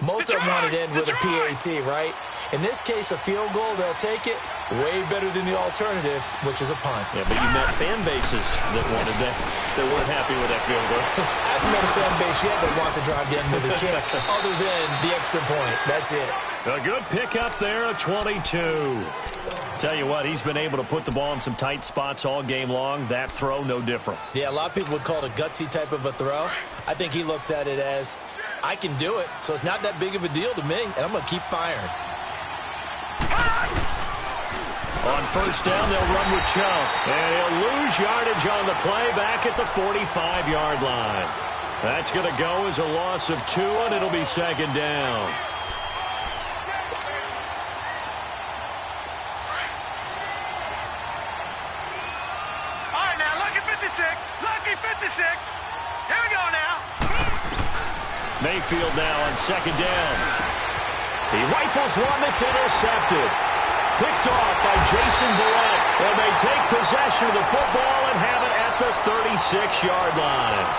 [SPEAKER 3] Most of them wanted to end with a PAT, right? In this case, a field goal, they'll take it. Way better than the alternative, which is a punt.
[SPEAKER 1] Yeah, but you met fan bases that wanted that. They weren't happy with that field goal.
[SPEAKER 3] I haven't met a fan base yet that wants to drive to end with a kick, other than the extra point. That's it.
[SPEAKER 1] A good pickup there, a 22. Tell you what, he's been able to put the ball in some tight spots all game long. That throw, no different.
[SPEAKER 3] Yeah, a lot of people would call it a gutsy type of a throw. I think he looks at it as, I can do it, so it's not that big of a deal to me, and I'm going to keep firing.
[SPEAKER 1] On first down, they'll run with Chubb. And he'll lose yardage on the play back at the 45-yard line. That's going to go as a loss of 2, and it'll be 2nd down.
[SPEAKER 2] Lucky 56. Here we go now.
[SPEAKER 1] Mayfield now on second down. He rifles one that's intercepted. Picked off by Jason Verrett. And they take possession of the football and have it at the 36-yard line.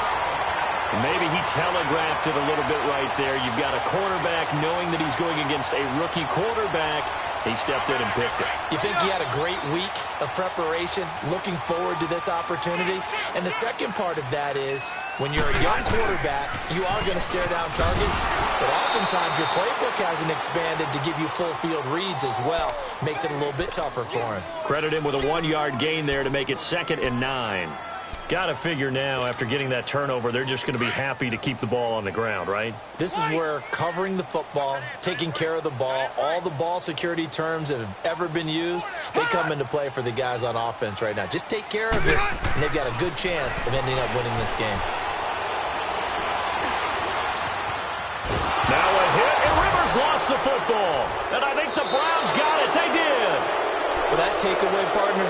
[SPEAKER 1] Maybe he telegraphed it a little bit right there. You've got a quarterback knowing that he's going against a rookie quarterback. He stepped in and picked it.
[SPEAKER 3] You think he had a great week of preparation, looking forward to this opportunity? And the second part of that is, when you're a young quarterback, you are going to stare down targets, but oftentimes your playbook hasn't expanded to give you full field reads as well. Makes it a little bit tougher for him.
[SPEAKER 1] Credit him with a 1-yard gain there to make it 2nd and 9. Got to figure now, after getting that turnover, they're just going to be happy to keep the ball on the ground, right?
[SPEAKER 3] This is where covering the football, taking care of the ball, all the ball security terms that have ever been used, they come into play for the guys on offense right now. Just take care of it, and they've got a good chance of ending up winning this game.
[SPEAKER 1] Now a hit, and Rivers lost the football. And I think the Browns got it. They did.
[SPEAKER 3] Well, that takeaway, partner,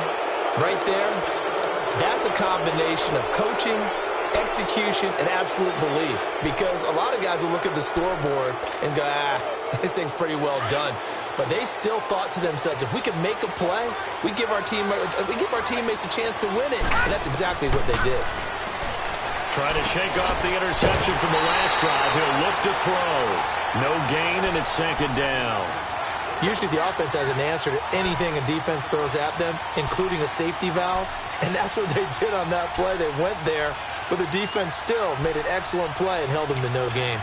[SPEAKER 3] right there, that's a combination of coaching, execution, and absolute belief. Because a lot of guys will look at the scoreboard and go, this thing's pretty well done. But they still thought to themselves, if we can make a play, we give our teammates a chance to win it. And that's exactly what they did.
[SPEAKER 1] Trying to shake off the interception from the last drive. He'll look to throw. No gain, and it's 2nd down.
[SPEAKER 3] Usually the offense has an answer to anything a defense throws at them, including a safety valve. And that's what they did on that play. They went there, but the defense still made an excellent play and held them to no gain.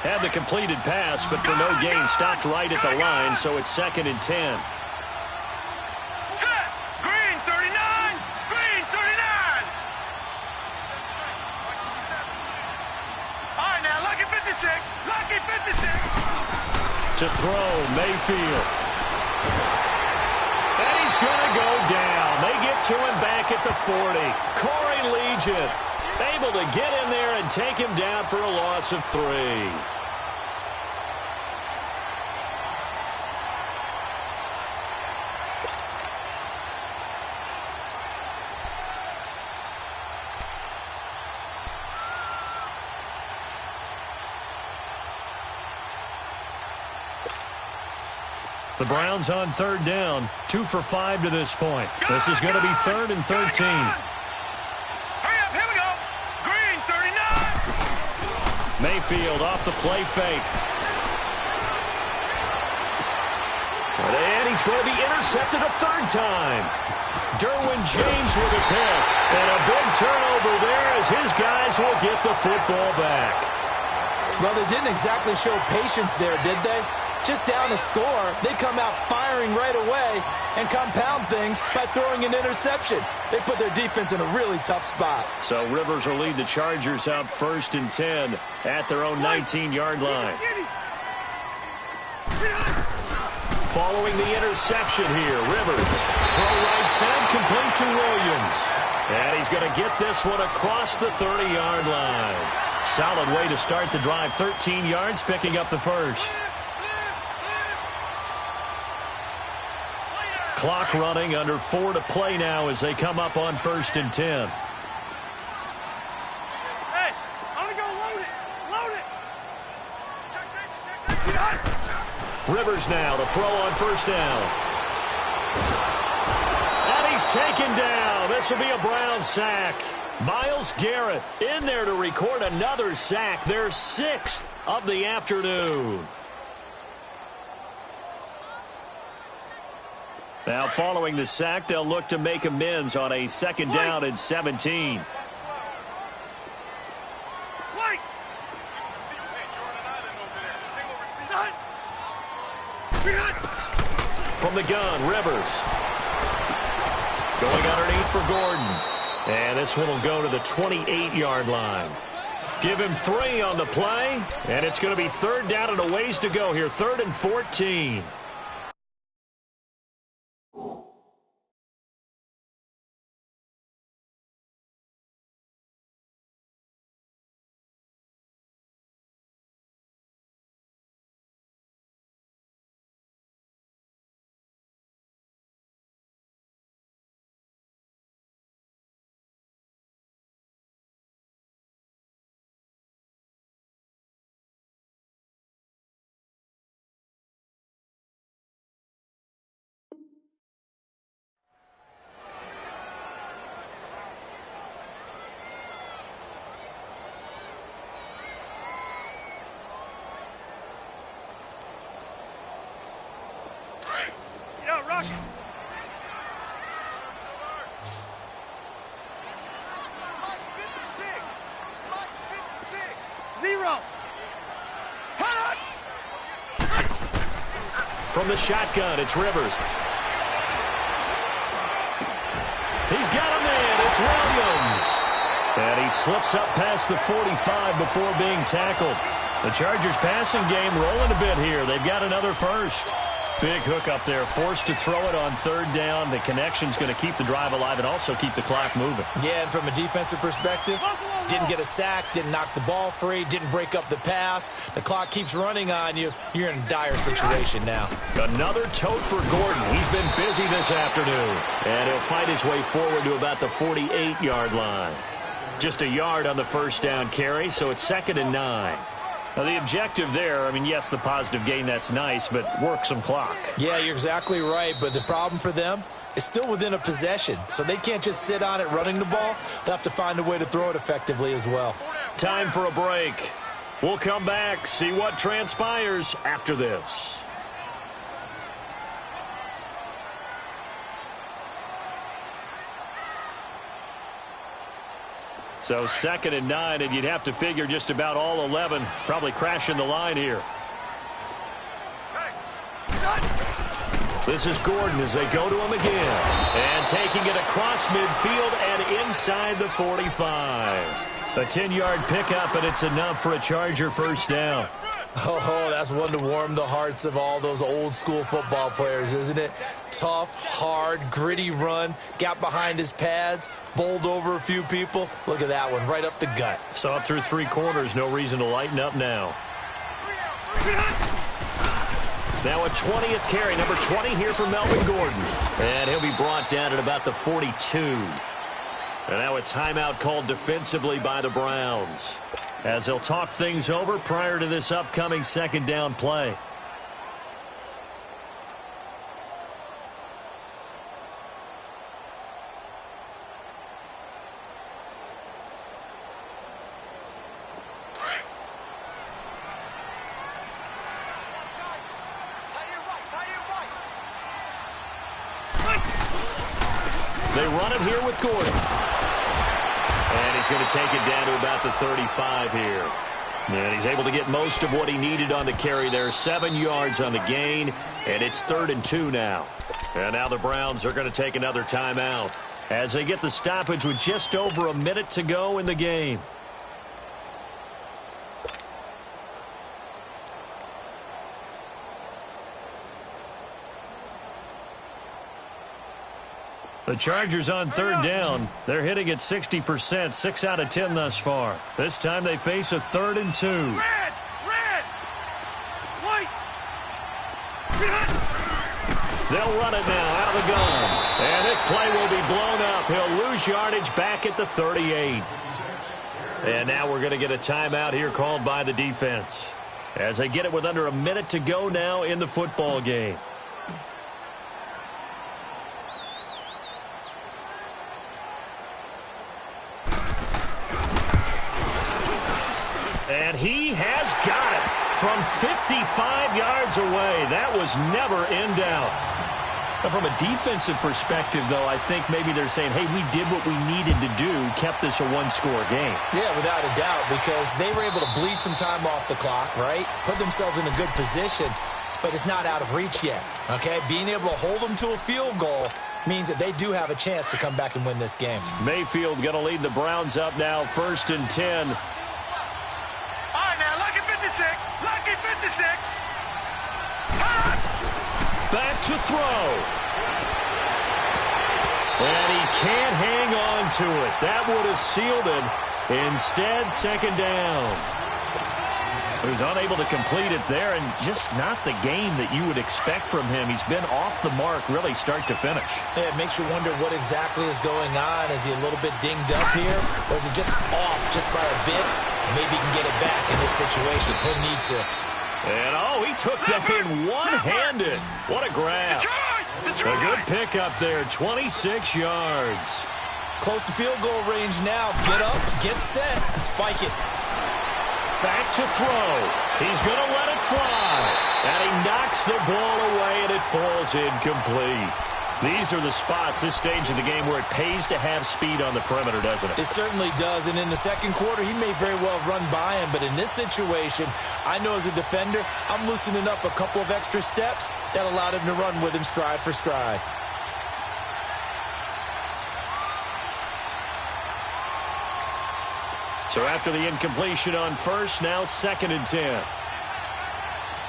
[SPEAKER 1] Had the completed pass, but for no gain, stopped right at the line, so it's 2nd and 10.
[SPEAKER 2] Set. Green 39. Green 39. All right, now, lucky 56. Lucky 56.
[SPEAKER 1] To throw, Mayfield. And he's going to go down. They get to him back at the 40. Corey Legion able to get in there and take him down for a loss of 3. The Browns on 3rd down, 2 for 5 to this point. This is going to be 3rd and 13.
[SPEAKER 2] Hurry up, here we go. Green 39.
[SPEAKER 1] Mayfield off the play fake. And he's going to be intercepted a 3rd time. Derwin James with a pick. And a big turnover there as his guys will get the football back.
[SPEAKER 3] Well, they didn't exactly show patience there, did they? Just down a score, they come out firing right away and compound things by throwing an interception. They put their defense in a really tough spot.
[SPEAKER 1] So Rivers will lead the Chargers out 1st and 10 at their own 19-yard line. Following the interception here, Rivers. Throw right side, complete to Williams. And he's going to get this one across the 30-yard line. Solid way to start the drive. 13 yards, picking up the first. Clock running, under 4 to play now as they come up on 1st and 10.
[SPEAKER 2] Hey, I'm going to go load it. Load it.
[SPEAKER 1] Rivers now to throw on 1st down. And he's taken down. This will be a Brown sack. Myles Garrett in there to record another sack. Their 6th of the afternoon. Now, following the sack, they'll look to make amends on a 2nd down and 17. From the gun, Rivers. Going underneath for Gordon. And this one will go to the 28-yard line. Give him 3 on the play, and it's going to be 3rd down and a ways to go here, 3rd and 14. from the shotgun. It's Rivers. He's got a man. It's Williams. And he slips up past the 45 before being tackled. The Chargers passing game rolling a bit here. They've got another first. Big hook up there, forced to throw it on third down. The connection's going to keep the drive alive and also keep the clock moving.
[SPEAKER 3] Yeah, and from a defensive perspective, didn't get a sack, didn't knock the ball free, didn't break up the pass. The clock keeps running on you. You're in a dire situation now.
[SPEAKER 1] Another tote for Gordon. He's been busy this afternoon. And he'll fight his way forward to about the 48-yard line. Just a yard on the first down carry, so it's 2nd and 9. Now, the objective there, I mean, yes, the positive gain, that's nice, but work some clock.
[SPEAKER 3] Yeah, you're exactly right, but the problem for them is still within a possession, so they can't just sit on it running the ball. They'll have to find a way to throw it effectively as well.
[SPEAKER 1] Time for a break. We'll come back, see what transpires after this. So 2nd and 9, and you'd have to figure just about all 11 probably crashing the line here. This is Gordon as they go to him again. And taking it across midfield and inside the 45. A 10-yard pickup, and it's enough for a Charger first down.
[SPEAKER 3] Oh, that's one to warm the hearts of all those old-school football players, isn't it? Tough, hard, gritty run, got behind his pads, bowled over a few people. Look at that one, right up the gut.
[SPEAKER 1] Saw it through 3 quarters, no reason to lighten up now. Now a 20th carry, number 20 here for Melvin Gordon. And he'll be brought down at about the 42. And now a timeout called defensively by the Browns, as they'll talk things over prior to this upcoming 2nd down play. They run it here with Gordon. And he's going to take it down to about the 35 here. And he's able to get most of what he needed on the carry there. 7 yards on the gain, and it's 3rd and 2 now. And now the Browns are going to take another timeout as they get the stoppage with just over a minute to go in the game. The Chargers on 3rd down. They're hitting at 60%, 6 out of 10 thus far. This time they face a 3rd and 2.
[SPEAKER 2] Red! White!
[SPEAKER 1] They'll run it now out of the gun. And this play will be blown up. He'll lose yardage back at the 38. And now we're going to get a timeout here called by the defense, as they get it with under a minute to go now in the football game. And he has got it from 55 yards away. That was never in doubt. Now, from a defensive perspective, though, I think maybe they're saying, hey, we did what we needed to do, kept this a one-score game.
[SPEAKER 3] Yeah, without a doubt, because they were able to bleed some time off the clock, right? Put themselves in a good position, but it's not out of reach yet, okay? Being able to hold them to a field goal means that they do have a chance to come back and win this game.
[SPEAKER 1] Mayfield going to lead the Browns up now, 1st and 10.
[SPEAKER 2] Lucky 56.
[SPEAKER 1] Back to throw. And he can't hang on to it. That would have sealed it. Instead, 2nd down. He was unable to complete it there, and just not the game that you would expect from him. He's been off the mark really start to finish.
[SPEAKER 3] Yeah, it makes you wonder what exactly is going on. Is he a little bit dinged up here, or is it just off just by a bit? Maybe he can get it back in this situation. He'll need to.
[SPEAKER 1] And, oh, he took that in one-handed. What a grab. A good pickup there, 26 yards.
[SPEAKER 3] Close to field goal range now. Get up, get set, and spike it.
[SPEAKER 1] Back to throw. He's going to let it fly. And he knocks the ball away, and it falls incomplete. These are the spots, this stage of the game, where it pays to have speed on the perimeter, doesn't it?
[SPEAKER 3] It certainly does, and in the second quarter, he may very well run by him, but in this situation, I know as a defender, I'm loosening up a couple of extra steps that allowed him to run with him stride for stride.
[SPEAKER 1] So after the incompletion on first, now 2nd and 10.
[SPEAKER 2] All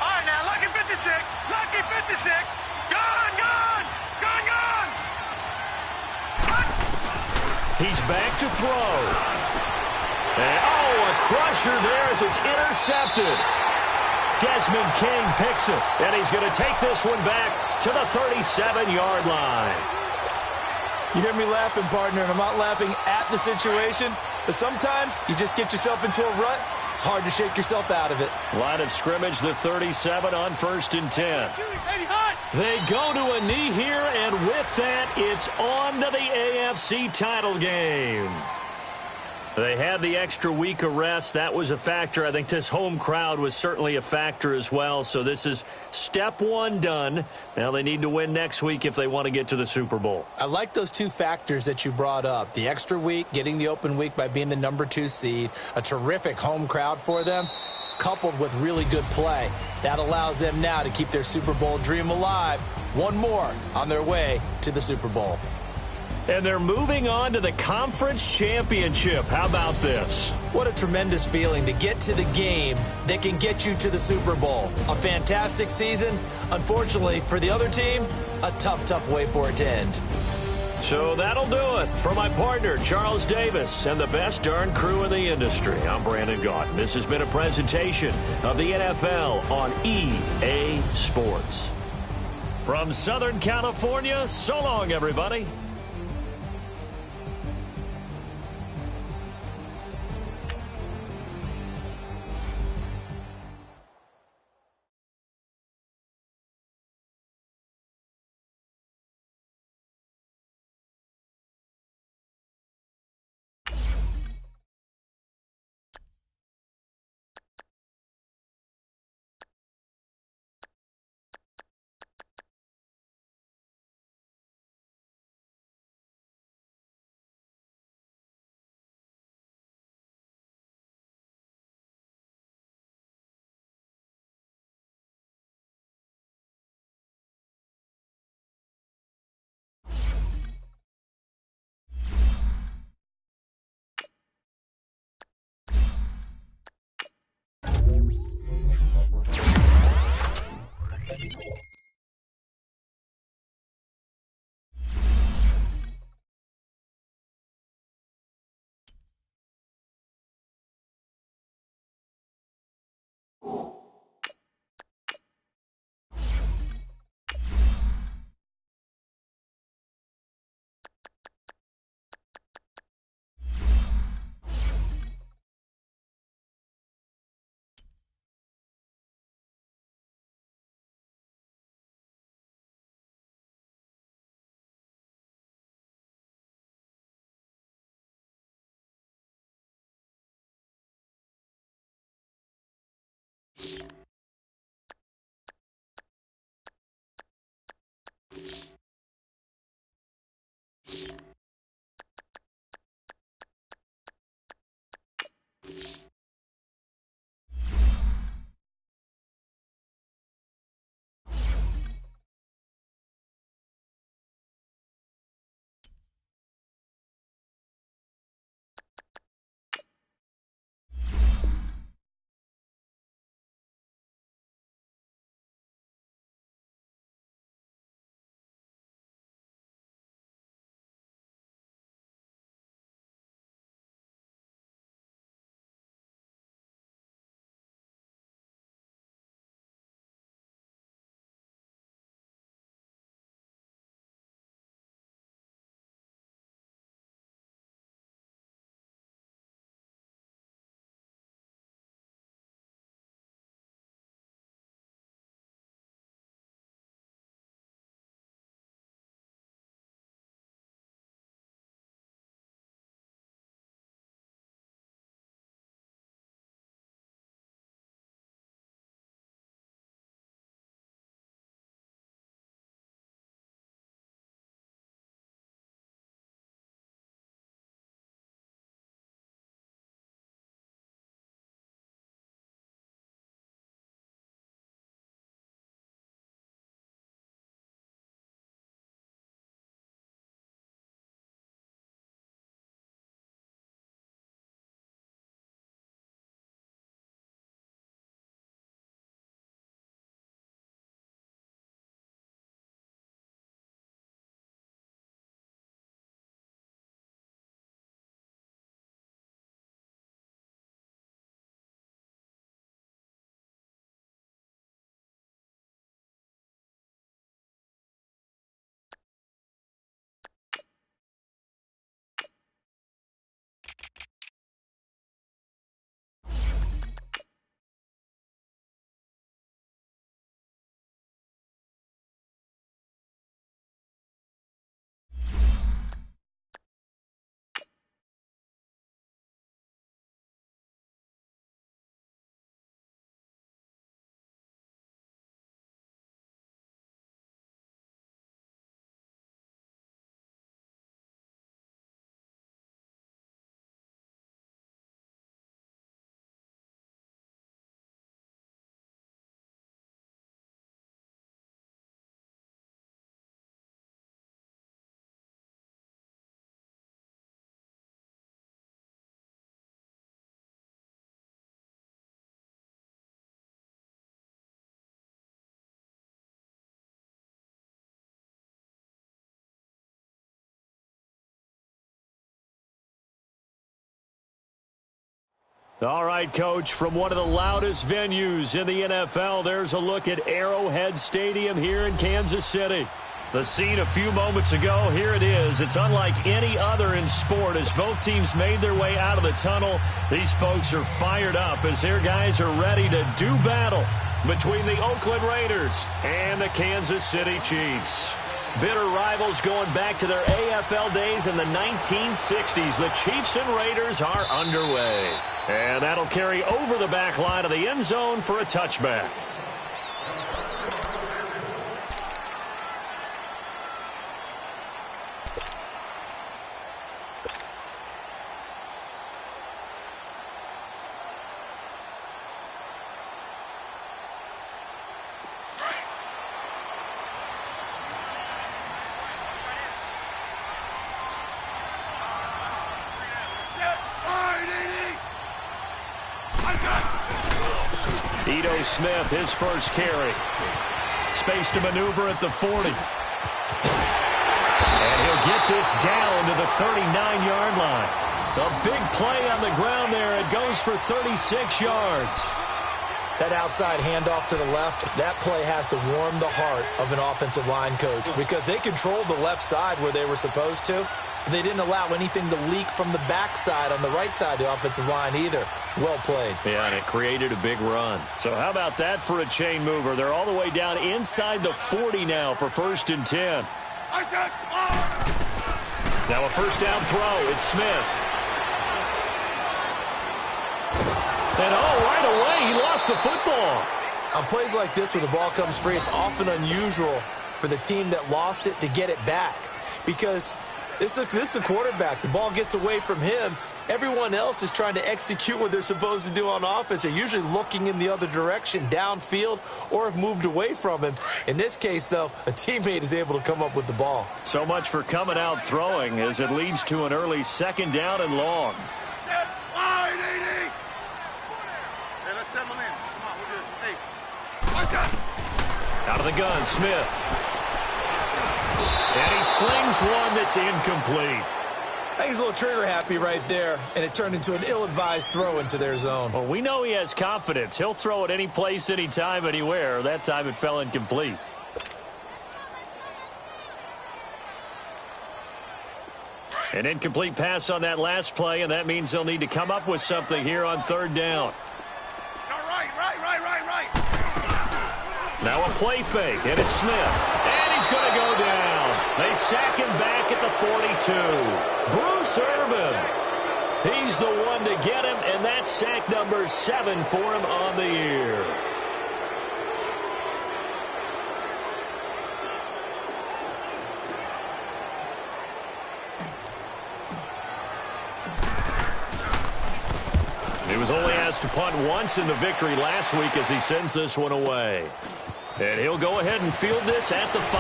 [SPEAKER 2] right, now, lucky 56. Lucky 56. Gone, gone. Gone, gone.
[SPEAKER 1] He's back to throw. And, a crusher there as it's intercepted. Desmond King picks it, and he's going to take this one back to the 37-yard line.
[SPEAKER 3] You hear me laughing, partner, and I'm not laughing at the situation, but sometimes you just get yourself into a rut. It's hard to shake yourself out of it.
[SPEAKER 1] Line of scrimmage, the 37 on 1st and 10. They go to a knee here, and with that, it's on to the AFC title game. They had the extra week of rest. That was a factor. I think this home crowd was certainly a factor as well. So this is step one done. Now they need to win next week if they want to get to the Super Bowl.
[SPEAKER 3] I like those two factors that you brought up. The extra week, getting the open week by being the number 2 seed, a terrific home crowd for them, coupled with really good play. That allows them now to keep their Super Bowl dream alive. One more on their way to the Super Bowl.
[SPEAKER 1] And they're moving on to the conference championship. How about this?
[SPEAKER 3] What a tremendous feeling to get to the game that can get you to the Super Bowl. A fantastic season. Unfortunately, for the other team, a tough, tough way for it to end.
[SPEAKER 1] So that'll do it. For my partner, Charles Davis, and the best darn crew in the industry, I'm Brandon Gaudin. This has been a presentation of the NFL on EA Sports. From Southern California, so long, everybody. All right, Coach, from one of the loudest venues in the NFL, there's a look at Arrowhead Stadium here in Kansas City. The scene a few moments ago, here it is. It's unlike any other in sport as both teams made their way out of the tunnel. These folks are fired up as their guys are ready to do battle between the Oakland Raiders and the Kansas City Chiefs. Bitter rivals going back to their AFL days in the 1960s. The Chiefs and Raiders are underway. And that'll carry over the back line of the end zone for a touchback. Smith, his first carry. Space to maneuver at the 40. And he'll get this down to the 39-yard line. A big play on the ground there. It goes for 36 yards.
[SPEAKER 3] That outside handoff to the left, that play has to warm the heart of an offensive line coach because they controlled the left side where they were supposed to. They didn't allow anything to leak from the backside on the right side of the offensive line either. Well played.
[SPEAKER 1] Yeah, and it created a big run. So how about that for a chain mover? They're all the way down inside the 40 now for 1st and 10. Now a first down throw. It's Smith. And right away, he lost the football.
[SPEAKER 3] On plays like this where the ball comes free, it's often unusual for the team that lost it to get it back because this is the quarterback. The ball gets away from him. Everyone else is trying to execute what they're supposed to do on offense. They're usually looking in the other direction, downfield, or have moved away from him. In this case, though, a teammate is able to come up with the ball.
[SPEAKER 1] So much for coming out throwing as it leads to an early 2nd down and long.
[SPEAKER 2] Let's settle in. Come on, we're good.
[SPEAKER 1] Out of the gun, Smith. And he slings one that's incomplete.
[SPEAKER 3] I think he's a little trigger happy right there, and it turned into an ill-advised throw into their zone.
[SPEAKER 1] Well, we know he has confidence. He'll throw it any place, anytime, anywhere. That time it fell incomplete. An incomplete pass on that last play, and that means they'll need to come up with something here on 3rd down.
[SPEAKER 2] Right.
[SPEAKER 1] Now a play fake, and it's Smith. And he's going to go down. They sack him back at the 42. Bruce Irvin. He's the one to get him, and that's sack number 7 for him on the year. He was only asked to punt once in the victory last week as he sends this one away. And he'll go ahead and field this at the 5.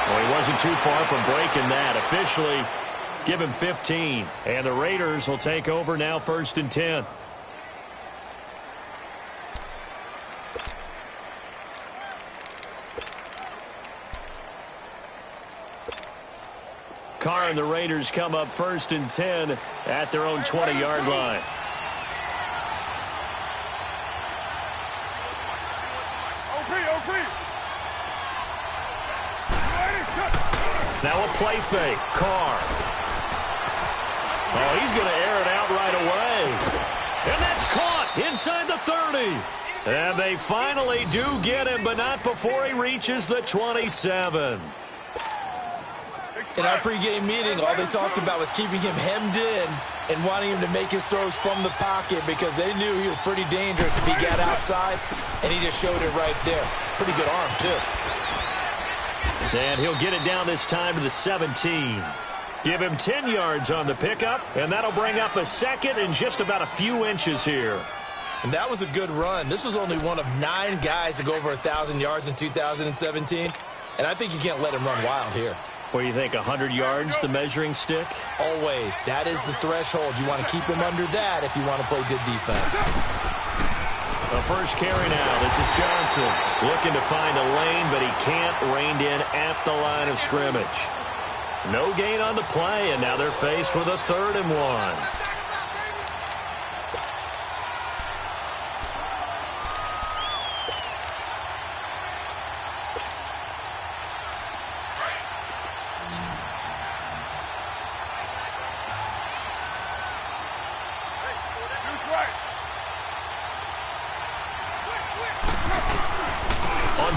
[SPEAKER 1] Well, he wasn't too far from breaking that. Officially, give him 15. And the Raiders will take over now 1st and 10. Carr and the Raiders come up 1st and 10 at their own 20-yard line. Now a play fake. Carr. Oh, he's going to air it out right away. And that's caught inside the 30. And they finally do get him, but not before he reaches the 27.
[SPEAKER 3] In our pregame meeting, all they talked about was keeping him hemmed in and wanting him to make his throws from the pocket because they knew he was pretty dangerous if he got outside, and he just showed it right there. Pretty good arm, too.
[SPEAKER 1] And he'll get it down this time to the 17. Give him 10 yards on the pickup, and that'll bring up a 2nd and just about a few inches here.
[SPEAKER 3] And that was a good run. This was only one of 9 guys to go over 1,000 yards in 2017, and I think you can't let him run wild here.
[SPEAKER 1] What do you think, 100 yards, the measuring stick?
[SPEAKER 3] Always. That is the threshold. You want to keep him under that if you want to play good defense.
[SPEAKER 1] The first carry now. This is Johnson looking to find a lane, but he can't. Reined in at the line of scrimmage. No gain on the play, and now they're faced with a 3rd and 1.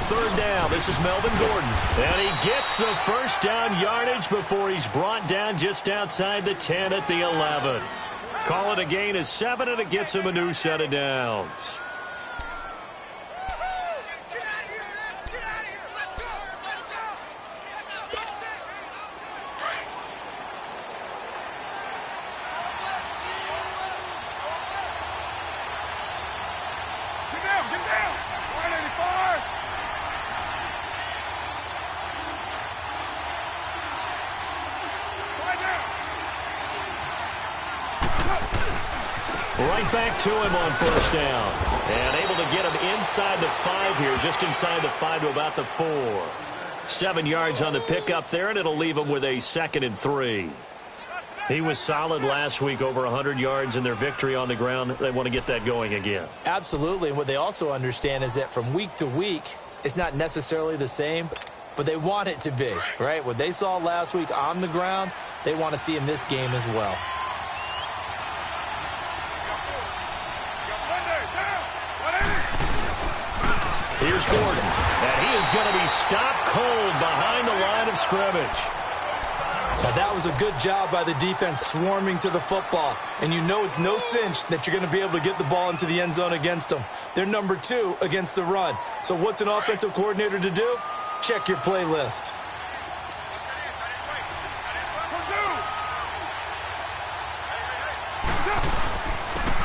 [SPEAKER 1] third down. This is Melvin Gordon. And he gets the first down yardage before he's brought down just outside the 10 at the 11. Call it a gain of 7, and it gets him a new set of downs. Right back to him on first down. And able to get him inside the 5 here, just inside the 5 to about the 4. 7 yards on the pickup there, and it'll leave him with a 2nd and 3. He was solid last week, over 100 yards in their victory on the ground. They want to get that going again.
[SPEAKER 3] Absolutely. And what they also understand is that from week to week, it's not necessarily the same, but they want it to be, right? What they saw last week on the ground, they want to see in this game as well.
[SPEAKER 1] Here's Gordon, and he is going to be stopped cold behind the line of scrimmage.
[SPEAKER 3] Now, that was a good job by the defense swarming to the football, and you know it's no cinch that you're going to be able to get the ball into the end zone against them. They're number 2 against the run. So what's an offensive coordinator to do? Check your playlist.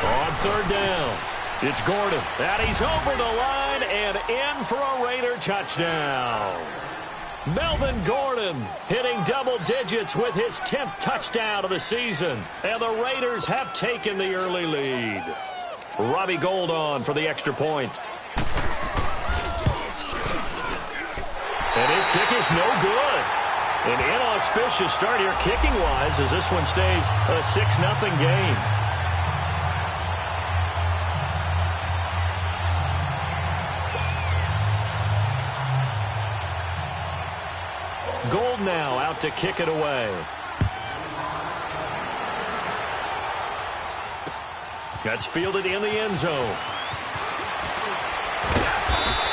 [SPEAKER 1] On third down, it's Gordon. And he's over the line and in for a Raider touchdown. Melvin Gordon hitting double digits with his 10th touchdown of the season. And the Raiders have taken the early lead. Robbie Gould on for the extra point. And his kick is no good. An inauspicious start here kicking-wise as this one stays a 6-0 game. Gould now out to kick it away. That's fielded in the end zone.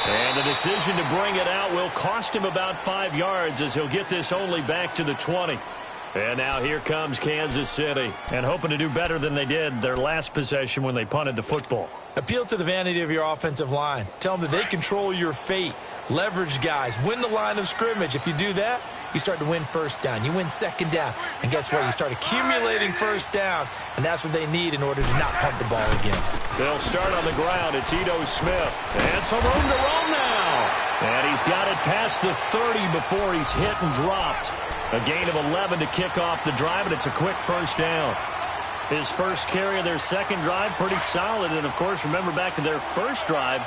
[SPEAKER 1] And the decision to bring it out will cost him about 5 yards as he'll get this only back to the 20. And now here comes Kansas City. And hoping to do better than they did their last possession when they punted the football.
[SPEAKER 3] Appeal to the vanity of your offensive line. Tell them that they control your fate. Leverage guys. Win the line of scrimmage. If you do that, you start to win first down. You win second down. And guess what? You start accumulating first downs. And that's what they need in order to not punt the ball again.
[SPEAKER 1] They'll start on the ground. It's Ito Smith. And some room to roam now. And he's got it past the 30 before he's hit and dropped. A gain of 11 to kick off the drive, and it's a quick first down. His first carry of their second drive, pretty solid. And, of course, remember back to their first drive,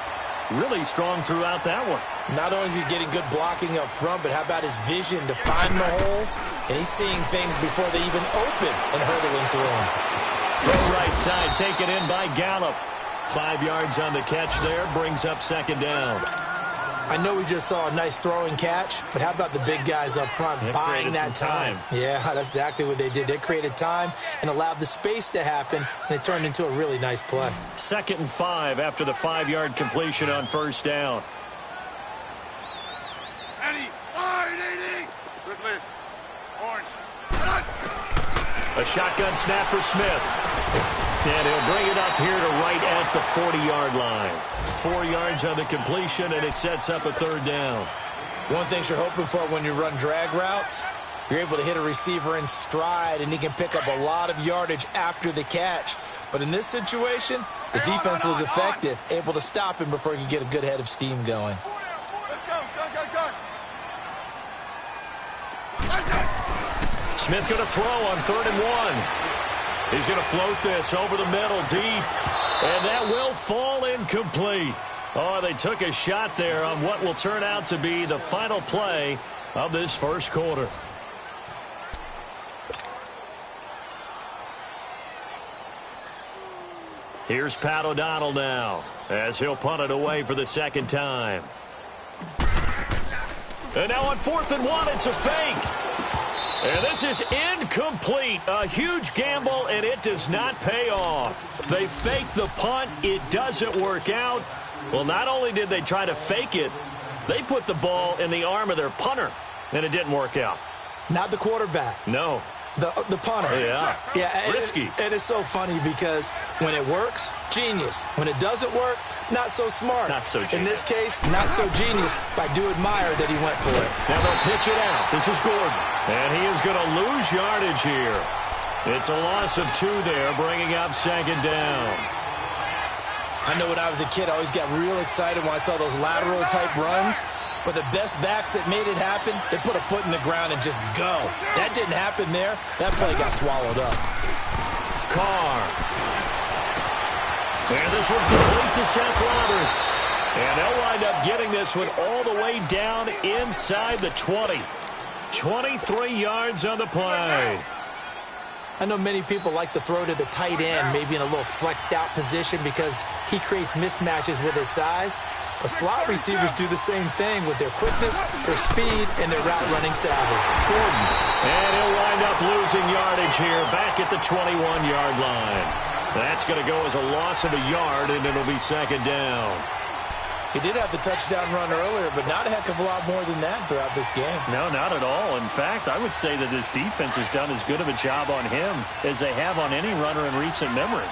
[SPEAKER 1] really strong throughout that one.
[SPEAKER 3] Not only is he getting good blocking up front, but how about his vision to find the holes? And he's seeing things before they even open and hurdling through them.
[SPEAKER 1] From right side, taken in by Gallup. 5 yards on the catch there, brings up second down.
[SPEAKER 3] I know we just saw a nice throwing catch, but how about the big guys up front buying that time? Yeah, that's exactly what they did. They created time and allowed the space to happen, and it turned into a really nice play.
[SPEAKER 1] 2nd and 5 after the 5-yard completion on first down.
[SPEAKER 2] Eddie, wide, Eddie. Good list. Orange.
[SPEAKER 1] A shotgun snap for Smith. And he'll bring it up here to right at the 40-yard line. 4 yards on the completion, and it sets up a third down.
[SPEAKER 3] One thing you're hoping for when you run drag routes, you're able to hit a receiver in stride, and he can pick up a lot of yardage after the catch. But in this situation, the defense was effective, able to stop him before he could get a good head of steam going.
[SPEAKER 2] Let's go. Go.
[SPEAKER 1] Smith going to throw on 3rd and 1. He's going to float this over the middle deep, and that will fall incomplete. Oh, they took a shot there on what will turn out to be the final play of this first quarter. Here's Pat O'Donnell now as he'll punt it away for the second time. And now on 4th and 1, it's a fake. And this is incomplete. A huge gamble, and it does not pay off. They fake the punt. It doesn't work out. Well, not only did they try to fake it, They put the ball in the arm of their punter, and it didn't work out.
[SPEAKER 3] Not the quarterback.
[SPEAKER 1] No.
[SPEAKER 3] The punter.
[SPEAKER 1] Yeah. Risky.
[SPEAKER 3] And it's so funny because when it works, genius. When it doesn't work, not so smart.
[SPEAKER 1] Not so genius.
[SPEAKER 3] In this case, not so genius, but I do admire that he went for it.
[SPEAKER 1] Now they'll pitch it out. This is Gordon. And he is going to lose yardage here. It's a loss of 2 there, bringing up second down.
[SPEAKER 3] I know when I was a kid, I always got real excited when I saw those lateral-type runs. But the best backs that made it happen, they put a foot in the ground and just go. That didn't happen there. That play got swallowed up.
[SPEAKER 1] Carr. And this one complete to Seth Roberts. And they'll wind up getting this one all the way down inside the 20. 23 yards on the play.
[SPEAKER 3] I know many people like to throw to the tight end, maybe in a little flexed out position because he creates mismatches with his size. But slot receivers do the same thing with their quickness, their speed, and their route running savvy.
[SPEAKER 1] Gordon. And he'll wind up losing yardage here back at the 21-yard line. That's going to go as a loss of a yard, and it'll be second down.
[SPEAKER 3] He did have the touchdown run earlier, but not a heck of a lot more than that throughout this game.
[SPEAKER 4] No, not at all. In fact, I would say that this defense has done as good of a job on him as they have on any runner in recent memory.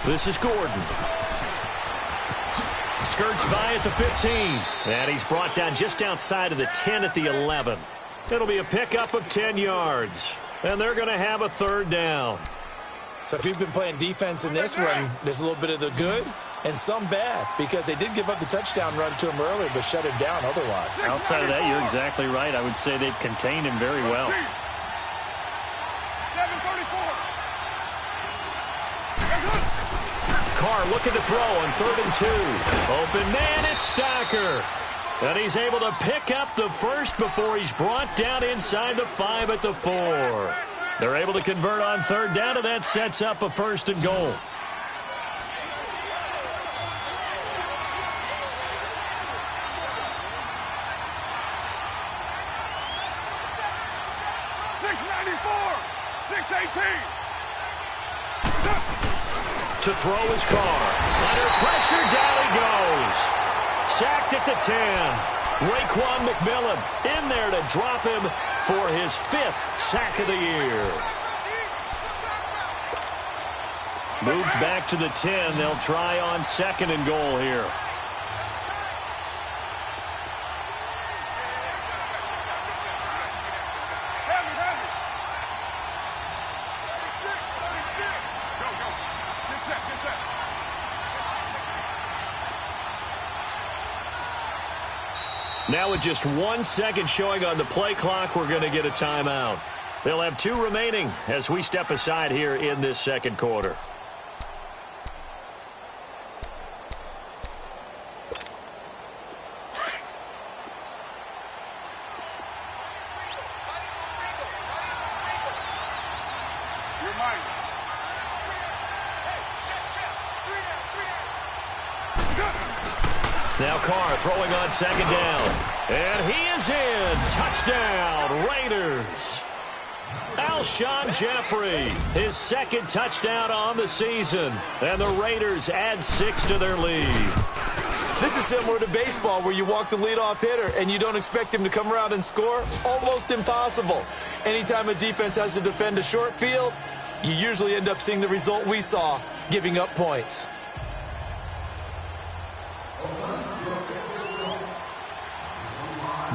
[SPEAKER 1] This is Gordon. Skirts by at the 15. And he's brought down just outside of the 10 at the 11. It'll be a pickup of 10 yards. And they're going to have a third down.
[SPEAKER 3] So if you've been playing defense in this run, there's a little bit of the good and some bad because they did give up the touchdown run to him earlier but shut him down otherwise.
[SPEAKER 4] Outside of that, you're exactly right. I would say they've contained him very well.
[SPEAKER 2] 7:34.
[SPEAKER 1] Carr looking to throw on 3rd and 2. Open man, it's Stacker. And he's able to pick up the first before he's brought down inside the 5 at the 4. They're able to convert on 3rd down, and that sets up a 1st and goal. To throw his Carr. Under pressure, down he goes. Sacked at the 10. Raekwon McMillan in there to drop him for his 5th sack of the year. Moved back to the 10. They'll try on 2nd and goal here. Now with just 1 second showing on the play clock, we're going to get a timeout. They'll have 2 remaining as we step aside here in this second quarter. Now Carr throwing on 2nd down. And he is in. Touchdown, Raiders. Alshon Jeffrey, his 2nd touchdown on the season. And the Raiders add 6 to their lead.
[SPEAKER 3] This is similar to baseball where you walk the leadoff hitter and you don't expect him to come around and score. Almost impossible. Anytime a defense has to defend a short field, you usually end up seeing the result we saw, giving up points.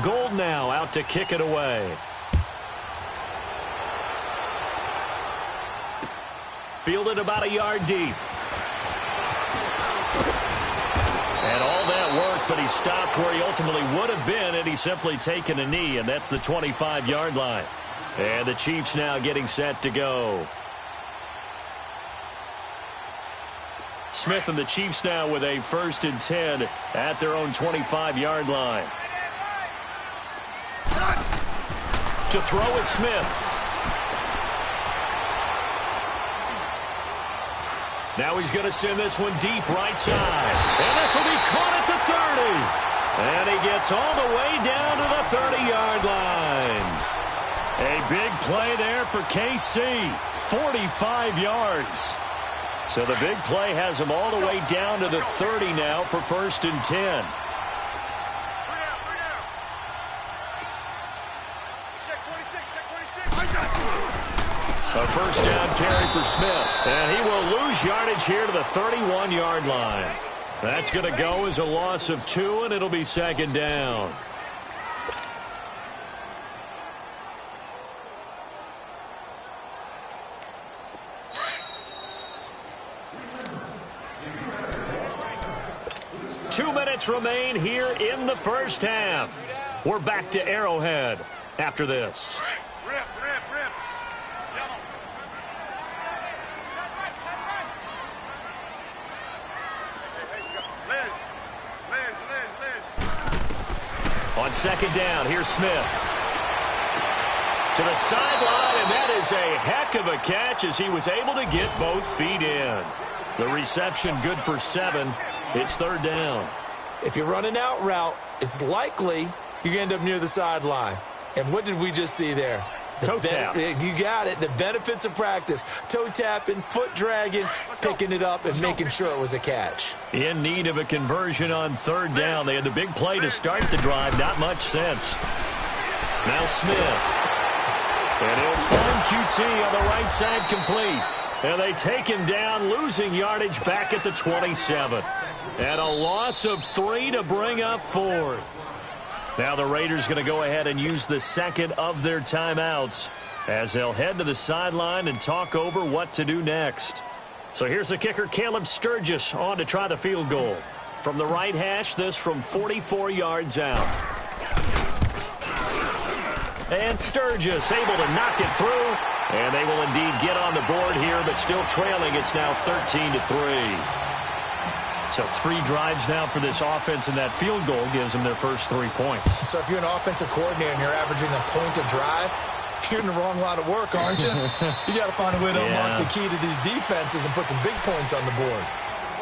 [SPEAKER 1] Gold now out to kick it away. Fielded about a yard deep. And all that work, but he stopped where he ultimately would have been had he simply taken a knee, and that's the 25-yard line. And the Chiefs now getting set to go. Smith and the Chiefs now with a 1st and 10 at their own 25-yard line. To throw is Smith. Now he's going to send this one deep right side. And this will be caught at the 30. And he gets all the way down to the 30-yard line.
[SPEAKER 4] A big play there for KC. 45 yards.
[SPEAKER 1] So the big play has him all the way down to the 30 now for 1st and 10. A first down carry for Smith. And he will lose yardage here to the 31-yard line. That's going to go as a loss of 2, and it'll be 2nd down. Two minutes remain here in the first half. We're back to Arrowhead after this.
[SPEAKER 2] Rip.
[SPEAKER 1] On 2nd down, here's Smith. To the sideline, and that is a heck of a catch as he was able to get both feet in. The reception good for 7. It's 3rd down.
[SPEAKER 3] If you're running out route, it's likely you're going to end up near the sideline. And what did we just see there?
[SPEAKER 1] Toe tap.
[SPEAKER 3] You got it. The benefits of practice. Toe tapping, foot dragging, picking it up, and making sure it was a catch.
[SPEAKER 1] In need of a conversion on 3rd down. They had the big play to start the drive. Not much sense. Now Smith. And he'll find QT on the right side complete. And they take him down, losing yardage back at the 27. And a loss of 3 to bring up 4th. Now the Raiders going to go ahead and use the second of their timeouts as they'll head to the sideline and talk over what to do next. So here's the kicker, Caleb Sturgis, on to try the field goal. From the right hash, this from 44 yards out. And Sturgis able to knock it through. And they will indeed get on the board here, but still trailing. It's now 13-3. So 3 drives now for this offense, and that field goal gives them their first 3 points.
[SPEAKER 3] So if you're an offensive coordinator and you're averaging a point a drive, you're in the wrong line of work, aren't you? You got to find a way to unlock the key to these defenses and put some big points on the board.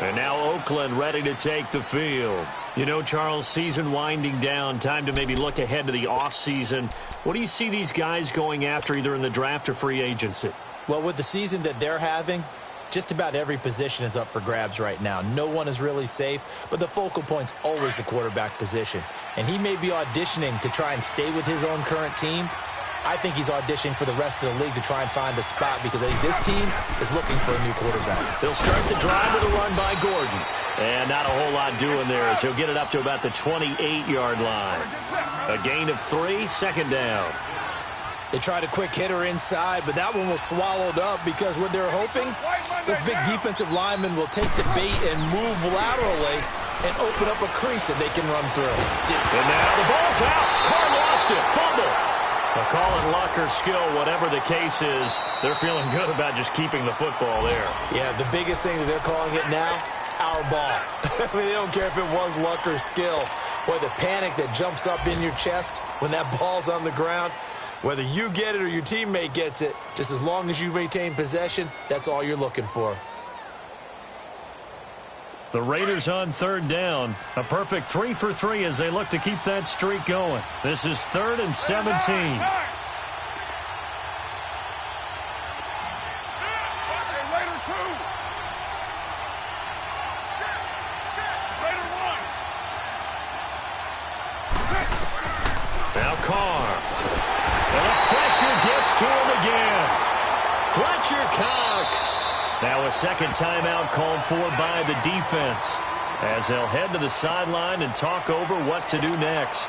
[SPEAKER 1] And now Oakland ready to take the field. You know, Charles, season winding down, time to maybe look ahead to the offseason. What do you see these guys going after either in the draft or free agency?
[SPEAKER 3] Well, with the season that they're having, just about every position is up for grabs right now. No one is really safe, but the focal point's always the quarterback position. And he may be auditioning to try and stay with his own current team. I think he's auditioning for the rest of the league to try and find a spot because I think this team is looking for a new quarterback.
[SPEAKER 1] They'll start the drive with a run by Gordon. And not a whole lot doing there as he'll get it up to about the 28-yard line. A gain of 3, 2nd down.
[SPEAKER 3] They tried a quick hitter inside, but that one was swallowed up because what they're hoping, this big defensive lineman will take the bait and move laterally and open up a crease that they can run through.
[SPEAKER 1] And now the ball's out. Carr lost it. Fumble. They'll call it luck or skill, whatever the case is. They're feeling good about just keeping the football there.
[SPEAKER 3] Yeah, the biggest thing that they're calling it now, our ball. I mean, they don't care if it was luck or skill. Boy, the panic that jumps up in your chest when that ball's on the ground, whether you get it or your teammate gets it, just as long as you maintain possession, that's all you're looking for.
[SPEAKER 4] The Raiders on 3rd down. A perfect 3 for 3 as they look to keep that streak going. This is 3rd and 17.
[SPEAKER 1] Now Carr. And the pressure gets to him again. Fletcher Cox. Now a second timeout called for by the defense as they'll head to the sideline and talk over what to do next.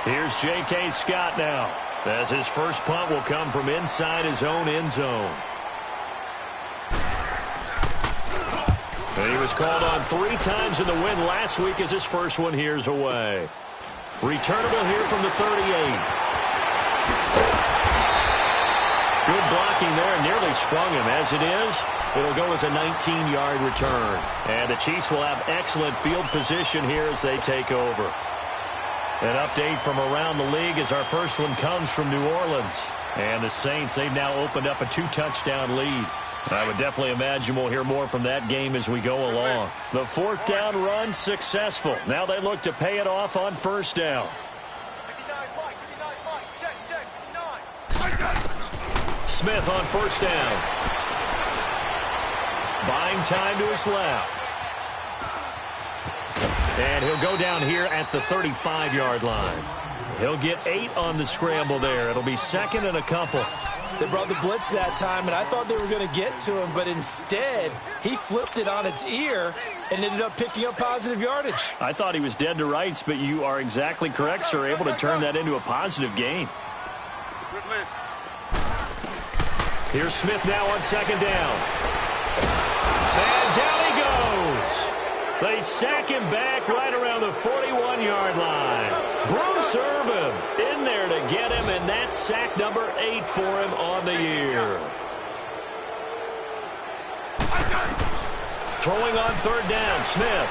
[SPEAKER 1] Here's J.K. Scott now as his first punt will come from inside his own end zone. And he was called on 3 times in the win last week as his first one here's away. Returnable here from the 38. Good blocking there, nearly sprung him. As it is, it'll go as a 19-yard return. And the Chiefs will have excellent field position here as they take over. An update from around the league as our first one comes from New Orleans. And the Saints, they've now opened up a 2-touchdown lead.
[SPEAKER 4] I would definitely imagine we'll hear more from that game as we go along. The fourth down run successful. Now they look to pay it off on first down. Smith on first down. Buying time to his left. And he'll go down here at the 35-yard line. He'll get 8 on the scramble there. It'll be second and a couple.
[SPEAKER 3] They brought the blitz that time, and I thought they were going to get to him, but instead he flipped it on its ear and ended up picking up positive yardage.
[SPEAKER 4] I thought he was dead to rights, but you are exactly correct, sir. Able to turn that into a positive gain. Here's Smith now on second down. And down he goes. They sack him back right around the 41-yard line. Bruce Irvin in there to get him, and that's sack number 8 for him on the year. Throwing on third down, Smith.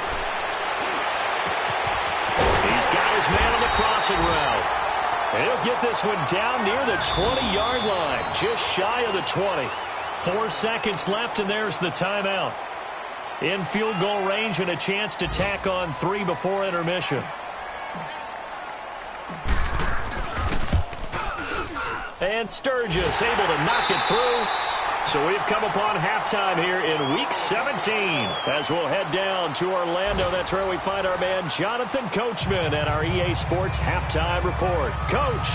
[SPEAKER 4] He's got his man on the crossing route. And he'll get this one down near the 20-yard line, just shy of the 20. 4 seconds left, and there's the timeout. In field goal range and a chance to tack on 3 before intermission. And Sturgis able to knock it through. So we've come upon halftime here in Week 17. As we'll head down to Orlando, that's where we find our man Jonathan Coachman at our EA Sports Halftime Report. Coach.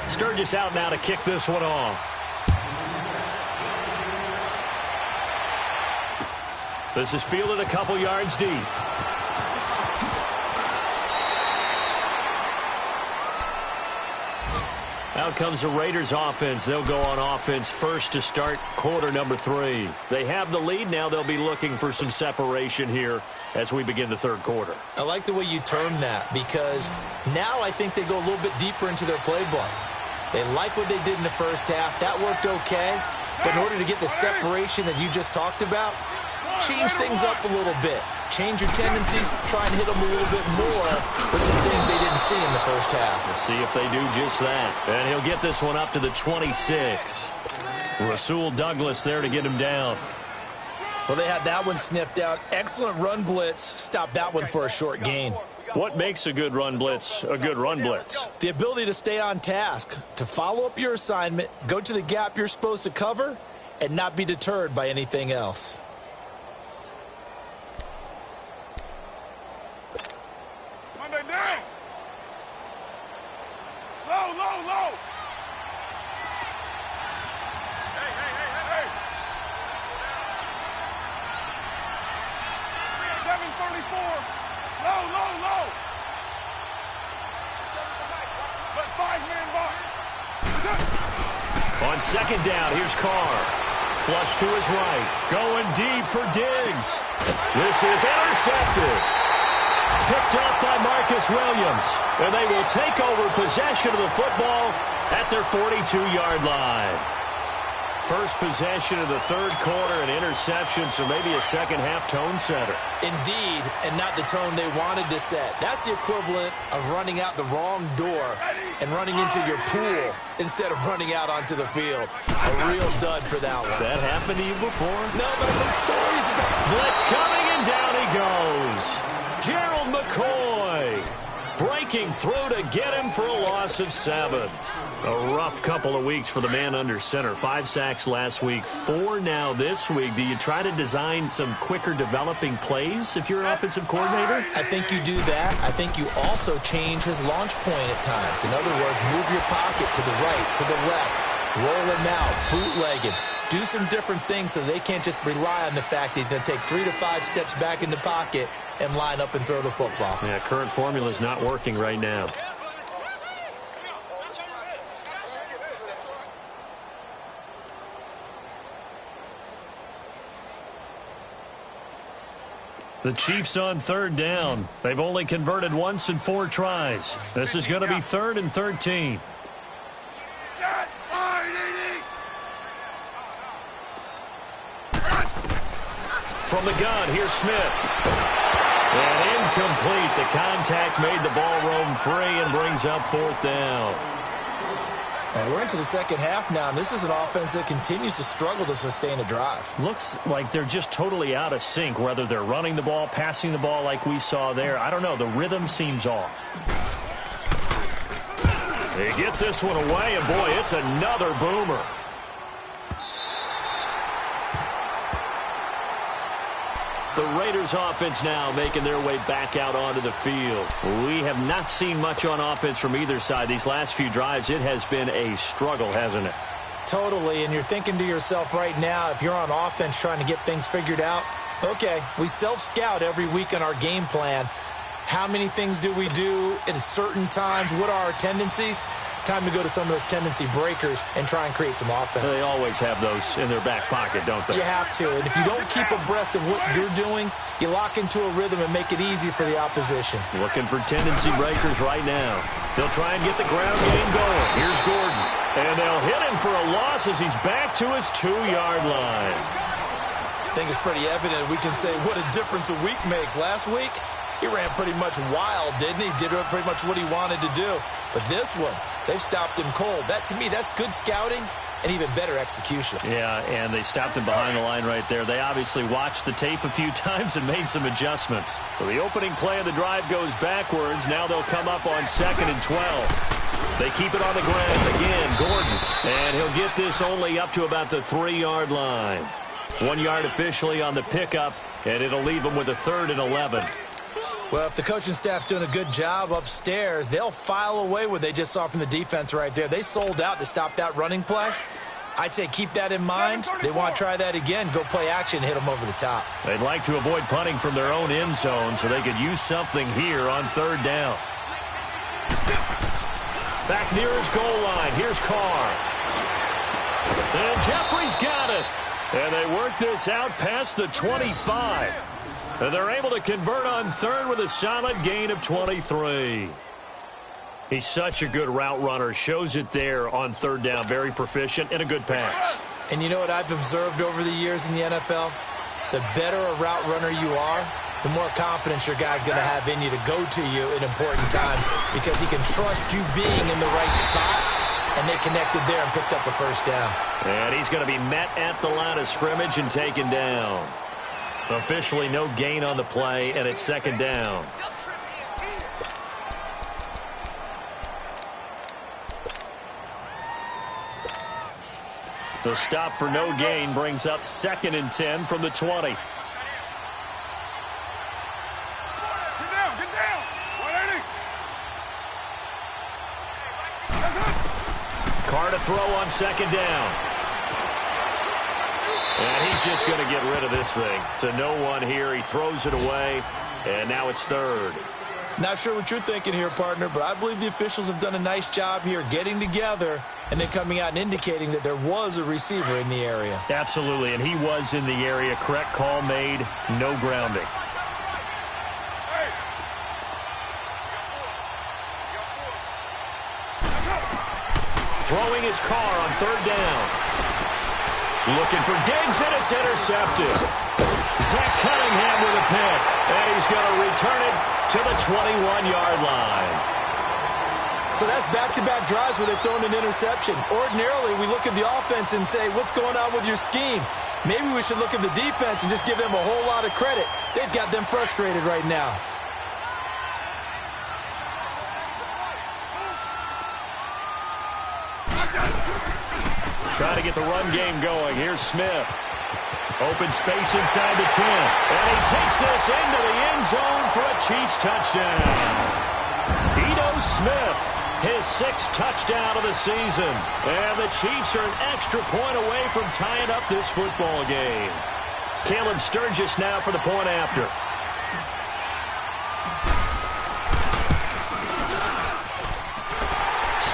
[SPEAKER 4] Sturgis out now to kick this one off. This is fielded a couple yards deep. Out comes the Raiders offense. They'll go on offense first to start quarter number 3. They have the lead. Now they'll be looking for some separation here as we begin the third quarter.
[SPEAKER 3] I like the way you term that, because now I think they go a little bit deeper into their playbook. They like what they did in the first half. That worked okay. But in order to get the separation that you just talked about, change things up a little bit. Change your tendencies, try and hit them a little bit more with some things they didn't see in the first half.
[SPEAKER 4] We'll see if they do just that. And he'll get this one up to the 26. Rasul Douglas there to get him down.
[SPEAKER 3] Well, they had that one sniffed out. Excellent run blitz. Stopped that one for a short gain.
[SPEAKER 4] What makes a good run blitz a good run blitz?
[SPEAKER 3] The ability to stay on task, to follow up your assignment, go to the gap you're supposed to cover, and not be deterred by anything else.
[SPEAKER 2] Monday down. Low, low, low. Hey, hey, hey, hey, hey. 734. Low, low, low. But 5-man box.
[SPEAKER 4] On second down, here's Carr. Flush to his right. Going deep for Diggs. This is intercepted. Picked up by Marcus Williams. And they will take over possession of the football at their 42-yard line. First possession of the third quarter, an interception, so maybe a second-half tone setter.
[SPEAKER 3] Indeed, and not the tone they wanted to set. That's the equivalent of running out the wrong door and running into your pool instead of running out onto the field. A real dud for that one.
[SPEAKER 4] Has that happened to you before?
[SPEAKER 3] No, but I've heard stories about it.
[SPEAKER 4] Blitz coming, and down he goes. Gerald McCoy breaking through to get him for a loss of 7. A rough couple of weeks for the man under center. 5 sacks last week, 4 now this week. Do you try to design some quicker developing plays if you're an offensive coordinator?
[SPEAKER 3] I think you do that. I think you also change his launch point at times. In other words, move your pocket to the right, to the left, roll him out, bootlegging. Do some different things so they can't just rely on the fact that he's going to take 3 to 5 steps back in the pocket and line up and throw the football.
[SPEAKER 4] Yeah, current formula is not working right now. The Chiefs on third down. They've only converted once in 4 tries. This is going to be 3rd and 13.
[SPEAKER 1] From the gun, here's Smith. And incomplete. The contact made the ball roam free and brings up 4th down.
[SPEAKER 3] And we're into the second half now, and this is an offense that continues to struggle to sustain a drive.
[SPEAKER 1] Looks like they're just totally out of sync, whether they're running the ball, passing the ball like we saw there. I don't know. The rhythm seems off. He gets this one away, and boy, it's another boomer. The Raiders offense now making their way back out onto the field. We have not seen much on offense from either side. These last few drives, it has been a struggle, hasn't it?
[SPEAKER 3] Totally, and you're thinking to yourself right now, if you're on offense trying to get things figured out, okay, we self-scout every week on our game plan. How many things do we do at certain times? What are our tendencies? Time to go to some of those tendency breakers and try and create some offense.
[SPEAKER 1] They always have those in their back pocket, don't they?
[SPEAKER 3] You have to, and if you don't keep abreast of what you're doing, you lock into a rhythm and make it easy for the opposition.
[SPEAKER 1] Looking for tendency breakers right now. They'll try and get the ground game going. Here's Gordon. And they'll hit him for a loss as he's back to his 2-yard line.
[SPEAKER 3] I think it's pretty evident we can say what a difference a week makes. Last week, he ran pretty much wild, didn't he? Did pretty much what he wanted to do. But this one, they've stopped him cold. That, to me, that's good scouting and even better execution.
[SPEAKER 1] Yeah, and they stopped him behind the line right there. They obviously watched the tape a few times and made some adjustments. So the opening play of the drive goes backwards. Now they'll come up on 2nd and 12. They keep it on the ground. Again, Gordon. And he'll get this only up to about the 3-yard line. 1 yard officially on the pickup, and it'll leave him with a 3rd and 11.
[SPEAKER 3] Well, if the coaching staff's doing a good job upstairs, they'll file away what they just saw from the defense right there. They sold out to stop that running play. I'd say keep that in mind. They want to try that again, go play action, hit them over the top.
[SPEAKER 1] They'd like to avoid punting from their own end zone so they could use something here on 3rd down. Back near his goal line. Here's Carr. And Jeffrey's got it. And they work this out past the 25. And they're able to convert on 3rd with a solid gain of 23. He's such a good route runner. Shows it there on 3rd down. Very proficient and a good pass.
[SPEAKER 3] And you know what I've observed over the years in the NFL? The better a route runner you are, the more confidence your guy's going to have in you to go to you in important times because he can trust you being in the right spot. And they connected there and picked up a 1st down.
[SPEAKER 1] And he's going to be met at the line of scrimmage and taken down. Officially no gain on the play, and it's 2nd down. The stop for no gain brings up 2nd and 10 from the 20.
[SPEAKER 2] Get down, get down. 180.
[SPEAKER 1] Carr to throw on 2nd down. And he's just going to get rid of this thing. To no one here. He throws it away, and now it's 3rd.
[SPEAKER 3] Not sure what you're thinking here, partner, but I believe the officials have done a nice job here getting together and then coming out and indicating that there was a receiver in the area.
[SPEAKER 1] Absolutely, and he was in the area. Correct call made. No grounding. Throwing his Carr on 3rd down. Looking for Diggs, and it's intercepted. Zach Cunningham with a pick, and he's going to return it to the 21-yard line.
[SPEAKER 3] So that's back-to-back drives where they've thrown an interception. Ordinarily, we look at the offense and say, what's going on with your scheme? Maybe we should look at the defense and just give them a whole lot of credit. They've got them frustrated right now.
[SPEAKER 1] Trying to get the run game going. Here's Smith. Open space inside the 10. And he takes this into the end zone for a Chiefs touchdown. Ito Smith, his 6th touchdown of the season. And the Chiefs are an extra point away from tying up this football game. Caleb Sturgis now for the point after.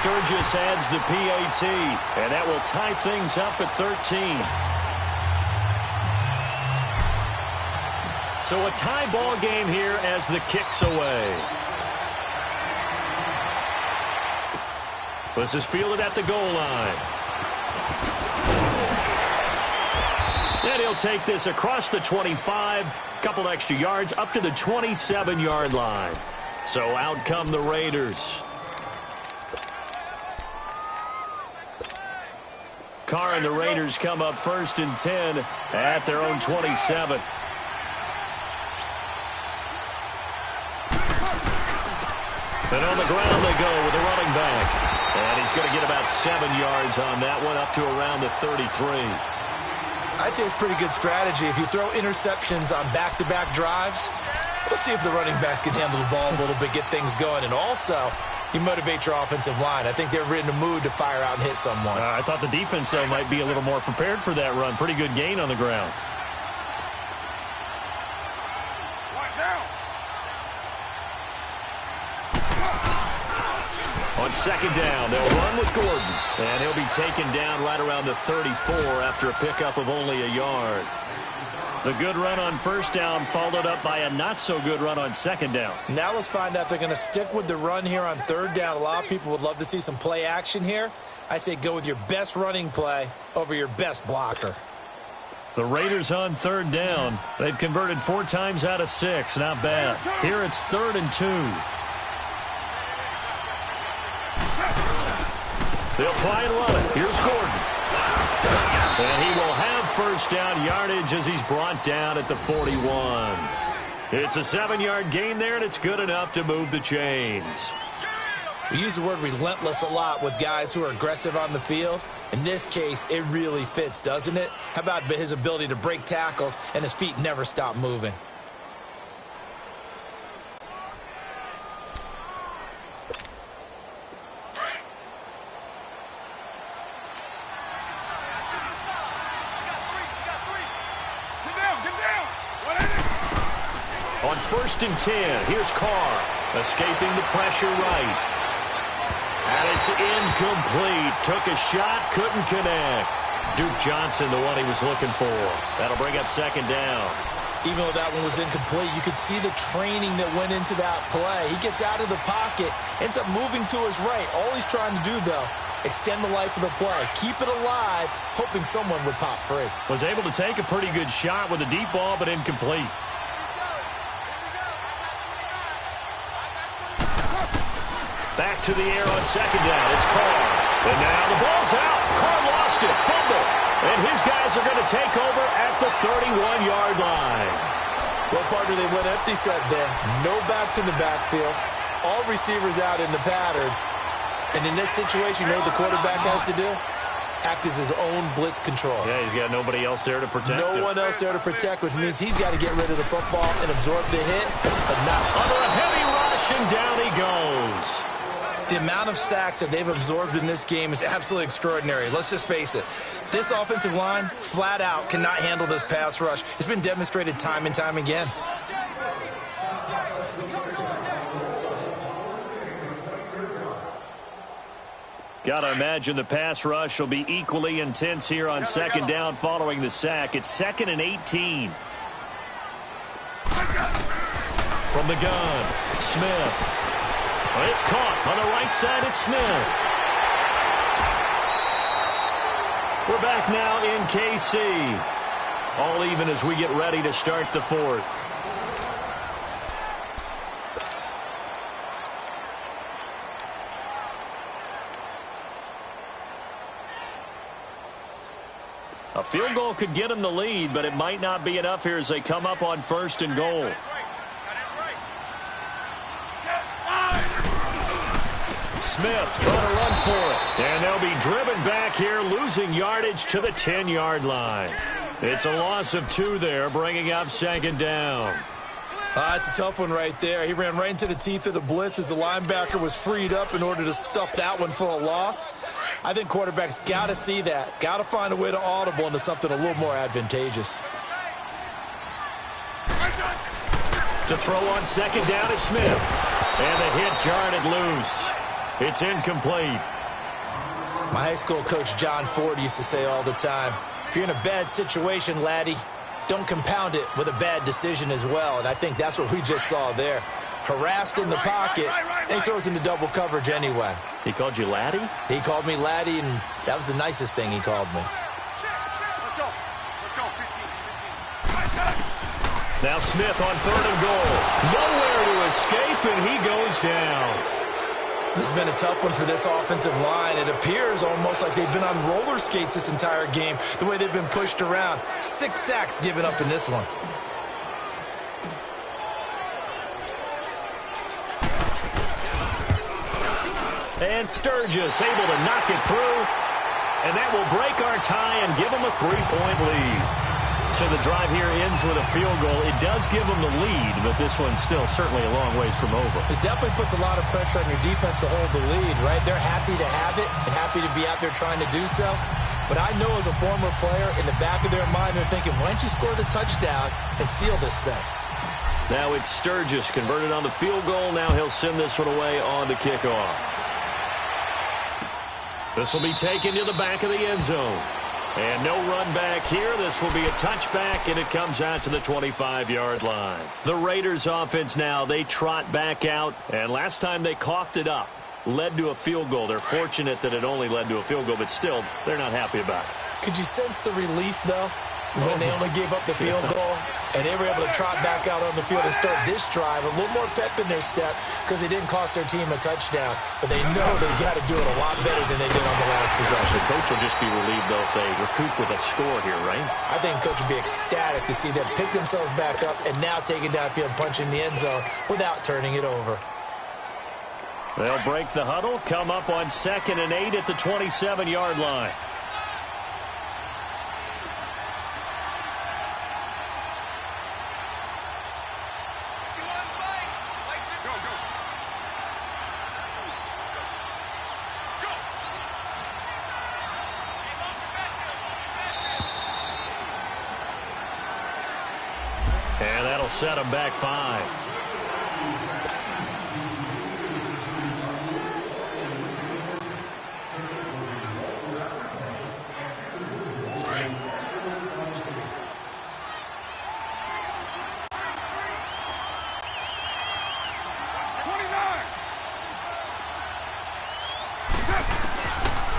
[SPEAKER 1] Sturgis adds the PAT, and that will tie things up at 13. So a tie ball game here as the kick's away. This is fielded at the goal line.
[SPEAKER 4] And he'll take this across the 25, couple extra yards up to the 27-yard line. So out come the Raiders. Carr and the Raiders come up 1st and 10 at their own 27. And on the ground they go with the running back. And he's going to get about 7 yards on that one, up to around the 33.
[SPEAKER 3] I'd say it's pretty good strategy. If you throw interceptions on back-to-back drives, we'll see if the running backs can handle the ball a little bit, get things going. And also, you motivate your offensive line. I think they're in the mood to fire out and hit someone.
[SPEAKER 4] I thought the defense, though, might be a little more prepared for that run. Pretty good gain on the ground. On 2nd down, they'll run with Gordon. And he'll be taken down right around the 34 after a pickup of only a yard. The good run on 1st down followed up by a not-so-good run on 2nd down.
[SPEAKER 3] Now let's find out if they're going to stick with the run here on 3rd down. A lot of people would love to see some play action here. I say go with your best running play over your best blocker.
[SPEAKER 4] The Raiders on 3rd down. They've converted 4 times out of 6. Not bad. Here it's 3rd and 2. They'll try and run it. Here's Gordon. And he will have 1st down yardage as he's brought down at the 41. It's a 7-yard gain there, and it's good enough to move the chains.
[SPEAKER 3] We use the word relentless a lot with guys who are aggressive on the field. In this case, it really fits, doesn't it? How about his ability to break tackles and his feet never stop moving?
[SPEAKER 4] On 1st and 10, here's Carr, escaping the pressure right. And it's incomplete. Took a shot, couldn't connect. Duke Johnson, the one he was looking for. That'll bring up 2nd down.
[SPEAKER 3] Even though that one was incomplete, you could see the training that went into that play. He gets out of the pocket, ends up moving to his right. All he's trying to do, though, extend the life of the play. Keep it alive, hoping someone would pop free.
[SPEAKER 4] Was able to take a pretty good shot with a deep ball, but incomplete. Back to the air on 2nd down. It's Carr. And now the ball's out. Carr lost it. Fumble. And his guys are going to take over at the 31-yard line.
[SPEAKER 3] Well, partner, they went empty set there. No backs in the backfield. All receivers out in the pattern. And in this situation, you know what the quarterback has to do? Act as his own blitz control.
[SPEAKER 4] Yeah, he's got nobody else there to protect him.
[SPEAKER 3] No one else there to protect, which means he's got to get rid of the football and absorb the hit, but not
[SPEAKER 4] under a heavy rush, and down he goes.
[SPEAKER 3] The amount of sacks that they've absorbed in this game is absolutely extraordinary. Let's just face it. This offensive line, flat out, cannot handle this pass rush. It's been demonstrated time and time again.
[SPEAKER 4] Got to imagine the pass rush will be equally intense here on 2nd down following the sack. It's 2nd and 18. From the gun, Smith. It's caught on the right side. It's Smith. We're back now in KC. All even as we get ready to start the 4th. A field goal could get them the lead, but it might not be enough here as they come up on 1st and goal. Smith trying to run for it. And they'll be driven back here, losing yardage to the 10-yard line. It's a loss of 2 there, bringing up 2nd down.
[SPEAKER 3] It's a tough one right there. He ran right into the teeth of the blitz as the linebacker was freed up in order to stuff that one for a loss. I think quarterbacks got to see that. Got to find a way to audible into something a little more advantageous.
[SPEAKER 4] To throw on 2nd down is Smith. And the hit jarred it loose. It's incomplete.
[SPEAKER 3] My high school coach, John Ford, used to say all the time, if you're in a bad situation, laddie, don't compound it with a bad decision as well. And I think that's what we just saw there. Harassed in the pocket, and he throws into double coverage anyway.
[SPEAKER 4] He called you laddie?
[SPEAKER 3] He called me laddie, and that was the nicest thing he called me.
[SPEAKER 2] Let's go. Let's go, 15.
[SPEAKER 4] Now Smith on 3rd and goal. Nowhere to escape, and he goes down.
[SPEAKER 3] This has been a tough one for this offensive line. It appears almost like they've been on roller skates this entire game, the way they've been pushed around. 6 sacks given up in this one.
[SPEAKER 4] And Sturgis able to knock it through. And that will break our tie and give them a 3-point lead. So the drive here ends with a field goal. It does give them the lead, but this one's still certainly a long ways from over.
[SPEAKER 3] It definitely puts a lot of pressure on your defense to hold the lead, right? They're happy to have it and happy to be out there trying to do so. But I know as a former player, in the back of their mind, they're thinking, why don't you score the touchdown and seal this thing?
[SPEAKER 4] Now it's Sturgis converted on the field goal. Now he'll send this one away on the kickoff. This will be taken to the back of the end zone. And no run back here. This will be a touchback, and it comes out to the 25-yard line. The Raiders offense now, they trot back out, and last time they coughed it up, led to a field goal. They're fortunate that it only led to a field goal, but still, they're not happy about it.
[SPEAKER 3] Could you sense the relief, though, when they only gave up the field goal, and they were able to trot back out on the field and start this drive, a little more pep in their step because they didn't cost their team a touchdown, but they know they've got to do it a lot better than they did on the last possession.
[SPEAKER 4] The coach will just be relieved, though, if they recoup with a score here, right?
[SPEAKER 3] I think the coach would be ecstatic to see them pick themselves back up and now take it downfield and punch in the end zone without turning it over.
[SPEAKER 4] They'll break the huddle, come up on 2nd and 8 at the 27-yard line. And that'll set them back 5.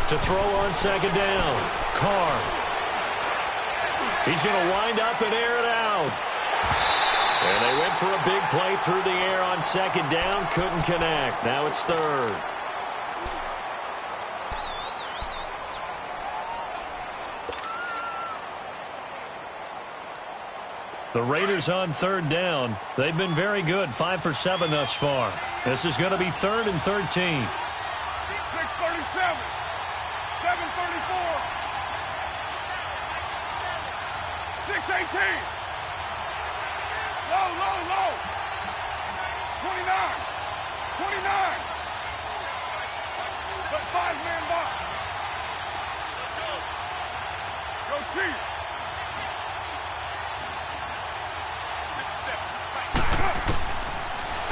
[SPEAKER 4] To throw on 2nd down. Carr. He's going to wind up and air it out. And they went for a big play through the air on 2nd down. Couldn't connect. Now it's 3rd. The Raiders on 3rd down. They've been very good. 5 for 7 thus far. This is going to be 3rd and 13.
[SPEAKER 2] 6:37. 7:34. 6:18. Low, low, low. 29. 29. But 5-man box. Go Chief.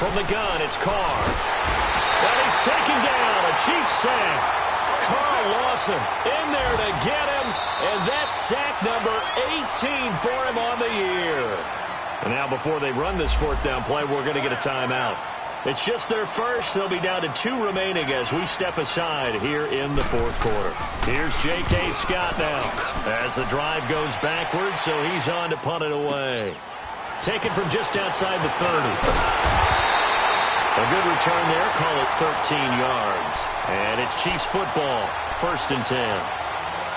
[SPEAKER 4] From the gun, it's Carr. And he's taken down. A Chiefs sack. Carl Lawson in there to get him. And that's sack number 18 for him on the year. And now before they run this 4th down play, we're going to get a timeout. It's just their first. They'll be down to 2 remaining as we step aside here in the 4th quarter. Here's J.K. Scott now as the drive goes backwards, so he's on to punt it away. Taken from just outside the 30. A good return there. Call it 13 yards. And it's Chiefs football. 1st and 10.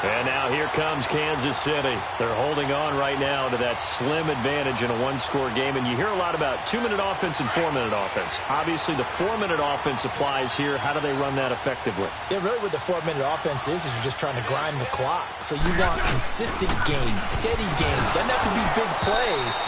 [SPEAKER 4] And now here comes Kansas City. They're holding on right now to that slim advantage in a 1-score game. And you hear a lot about 2-minute offense and 4-minute offense. Obviously, the 4-minute offense applies here. How do they run that effectively?
[SPEAKER 3] Yeah, really what the 4-minute offense is you're just trying to grind the clock. So you want consistent gains, steady gains. Doesn't have to be big plays,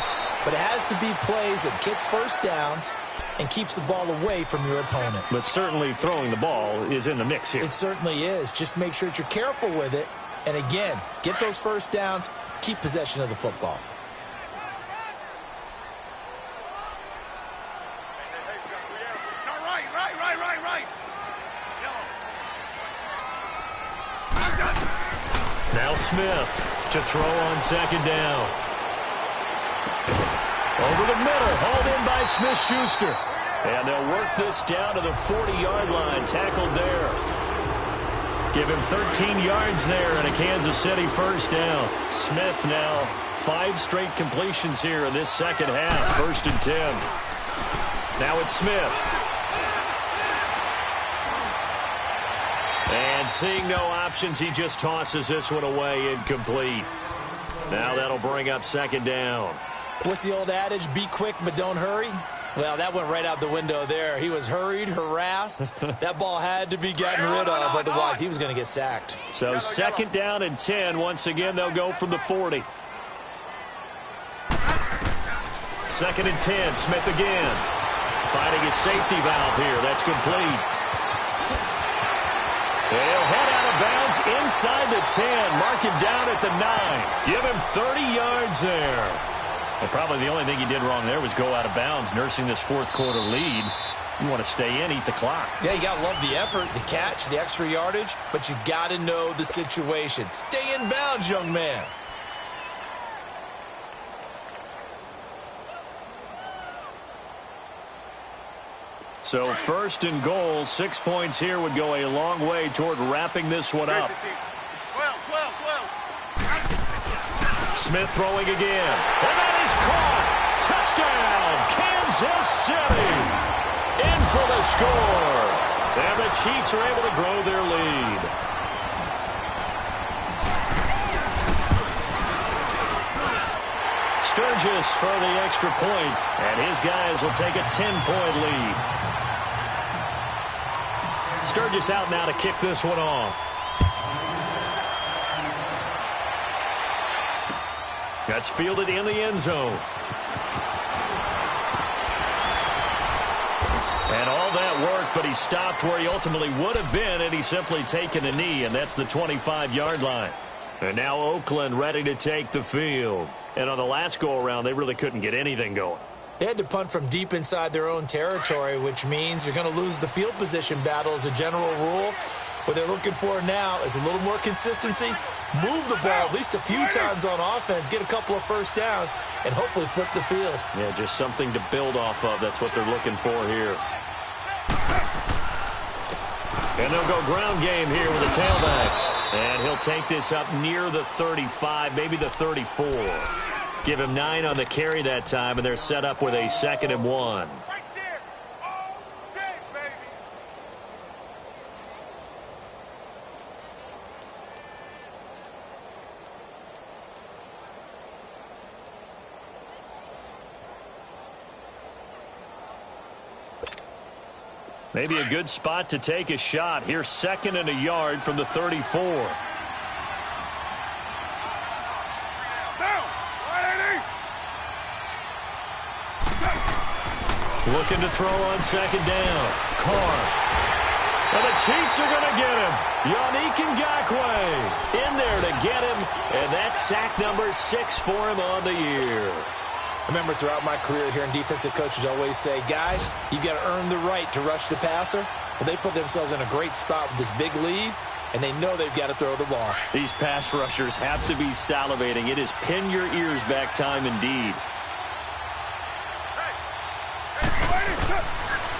[SPEAKER 3] but it has to be plays that gets 1st downs and keeps the ball away from your opponent.
[SPEAKER 4] But certainly throwing the ball is in the mix here.
[SPEAKER 3] It certainly is. Just make sure that you're careful with it. And again, get those 1st downs, keep possession of the football.
[SPEAKER 4] Now Smith to throw on 2nd down. Over the middle, hauled in by Smith-Schuster. And they'll work this down to the 40-yard line, tackled there. Give him 13 yards there and a Kansas City first down. Smith now 5 straight completions here in this second half. 1st and 10. Now it's Smith. And seeing no options, he just tosses this one away incomplete. Now that'll bring up 2nd down.
[SPEAKER 3] What's the old adage? Be quick, but don't hurry. Well, that went right out the window there. He was hurried, harassed. That ball had to be gotten rid of, otherwise he was going to get sacked.
[SPEAKER 4] So 2nd down and 10. Once again, they'll go from the 40. 2nd and 10. Smith again. Finding his safety valve here. That's complete. They'll head out of bounds inside the 10. Mark him down at the 9. Give him 30 yards there. And probably the only thing he did wrong there was go out of bounds, nursing this 4th quarter lead. You want to stay in, eat the clock.
[SPEAKER 3] Yeah, you got to love the effort, the catch, the extra yardage, but you got to know the situation. Stay in bounds, young man.
[SPEAKER 4] So 1st and goal, 6 points here would go a long way toward wrapping this one up.
[SPEAKER 2] 12.
[SPEAKER 4] Smith throwing again. And that is caught. Touchdown, Kansas City. In for the score. And the Chiefs are able to grow their lead. Sturgis for the extra point, and his guys will take a 10-point lead. Sturgis out now to kick this one off. That's fielded in the end zone. And all that work, but he stopped where he ultimately would have been had he simply taken a knee, and that's the 25-yard line. And now Oakland ready to take the field. And on the last go-around, they really couldn't get anything going.
[SPEAKER 3] They had to punt from deep inside their own territory, which means you're going to lose the field position battle as a general rule. What they're looking for now is a little more consistency, move the ball at least a few times on offense, get a couple of first downs, and hopefully flip the field.
[SPEAKER 4] Yeah, just something to build off of. That's what they're looking for here. And they'll go ground game here with a tailback. And he'll take this up near the 35, maybe the 34. Give him 9 on the carry that time, and they're set up with a 2nd and 1.
[SPEAKER 2] Right there. All day, baby.
[SPEAKER 4] Maybe a good spot to take a shot. Here's 2nd and a yard from the 34. Looking to throw on 2nd down. Carr. And the Chiefs are going to get him. Yannick Ngakoue in there to get him. And that's sack number 6 for him on the year.
[SPEAKER 3] I remember throughout my career hearing defensive coaches always say, guys, you got to earn the right to rush the passer. Well, they put themselves in a great spot with this big lead, and they know they've got to throw the ball.
[SPEAKER 4] These pass rushers have to be salivating. It is pin your ears back time indeed.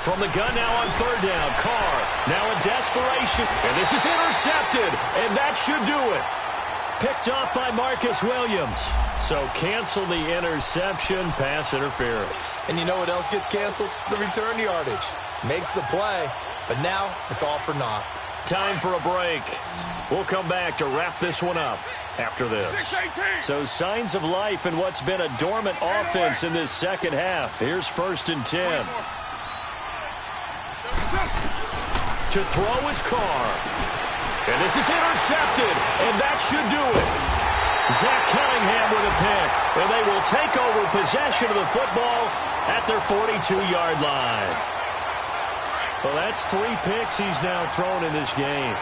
[SPEAKER 4] From the gun now on 3rd down. Carr now in desperation. And this is intercepted. And that should do it. Picked off by Marcus Williams. So cancel the interception, pass interference.
[SPEAKER 3] And you know what else gets canceled? The return yardage. Makes the play, but now it's all for naught.
[SPEAKER 4] Time for a break. We'll come back to wrap this one up after this. So signs of life in what's been a dormant offense in this second half. Here's 1st and 10. To throw is Carr. And this is intercepted, and that should do it. Zach Cunningham with a pick, and they will take over possession of the football at their 42-yard line. Well, that's 3 picks he's now thrown in this game.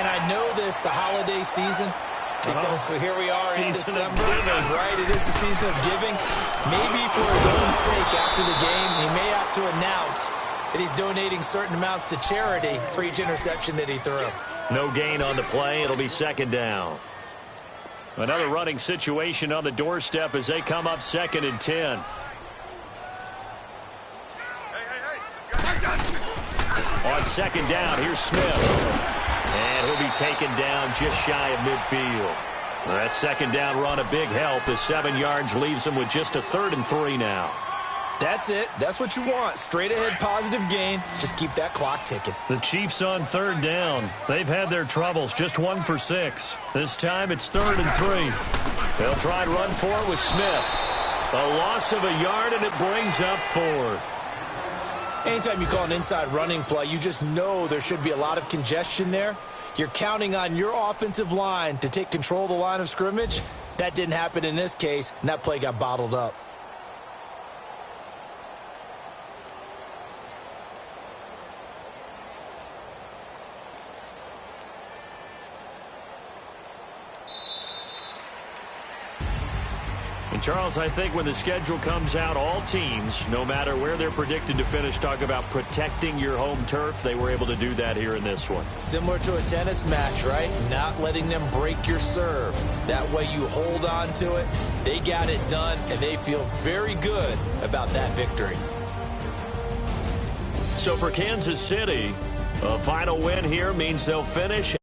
[SPEAKER 3] And I know this, the holiday season, because here we are in December, right? It is the season of giving. Maybe for his own sake after the game, he may have to announce that he's donating certain amounts to charity for each interception that he threw.
[SPEAKER 4] No gain on the play. It'll be 2nd down. Another running situation on the doorstep as they come up 2nd and 10. On 2nd down, here's Smith.
[SPEAKER 1] And he'll be taken down just shy of midfield. That second down run a big help as 7 yards leaves him with just a 3rd and 3 now.
[SPEAKER 3] That's it. That's what you want. Straight ahead positive gain. Just keep that clock ticking.
[SPEAKER 4] The Chiefs on 3rd down. They've had their troubles. Just 1 for 6. This time it's 3rd and 3.
[SPEAKER 1] They'll try and run for it with Smith. A loss of a yard, and it brings up 4th.
[SPEAKER 3] Anytime you call an inside running play, you just know there should be a lot of congestion there. You're counting on your offensive line to take control of the line of scrimmage. That didn't happen in this case, and that play got bottled up.
[SPEAKER 1] And Charles, I think when the schedule comes out, all teams, no matter where they're predicted to finish, talk about protecting your home turf. They were able to do that here in this one.
[SPEAKER 3] Similar to a tennis match, right? Not letting them break your serve. That way you hold on to it. They got it done, and they feel very good about that victory.
[SPEAKER 1] So for Kansas City, a final win here means they'll finish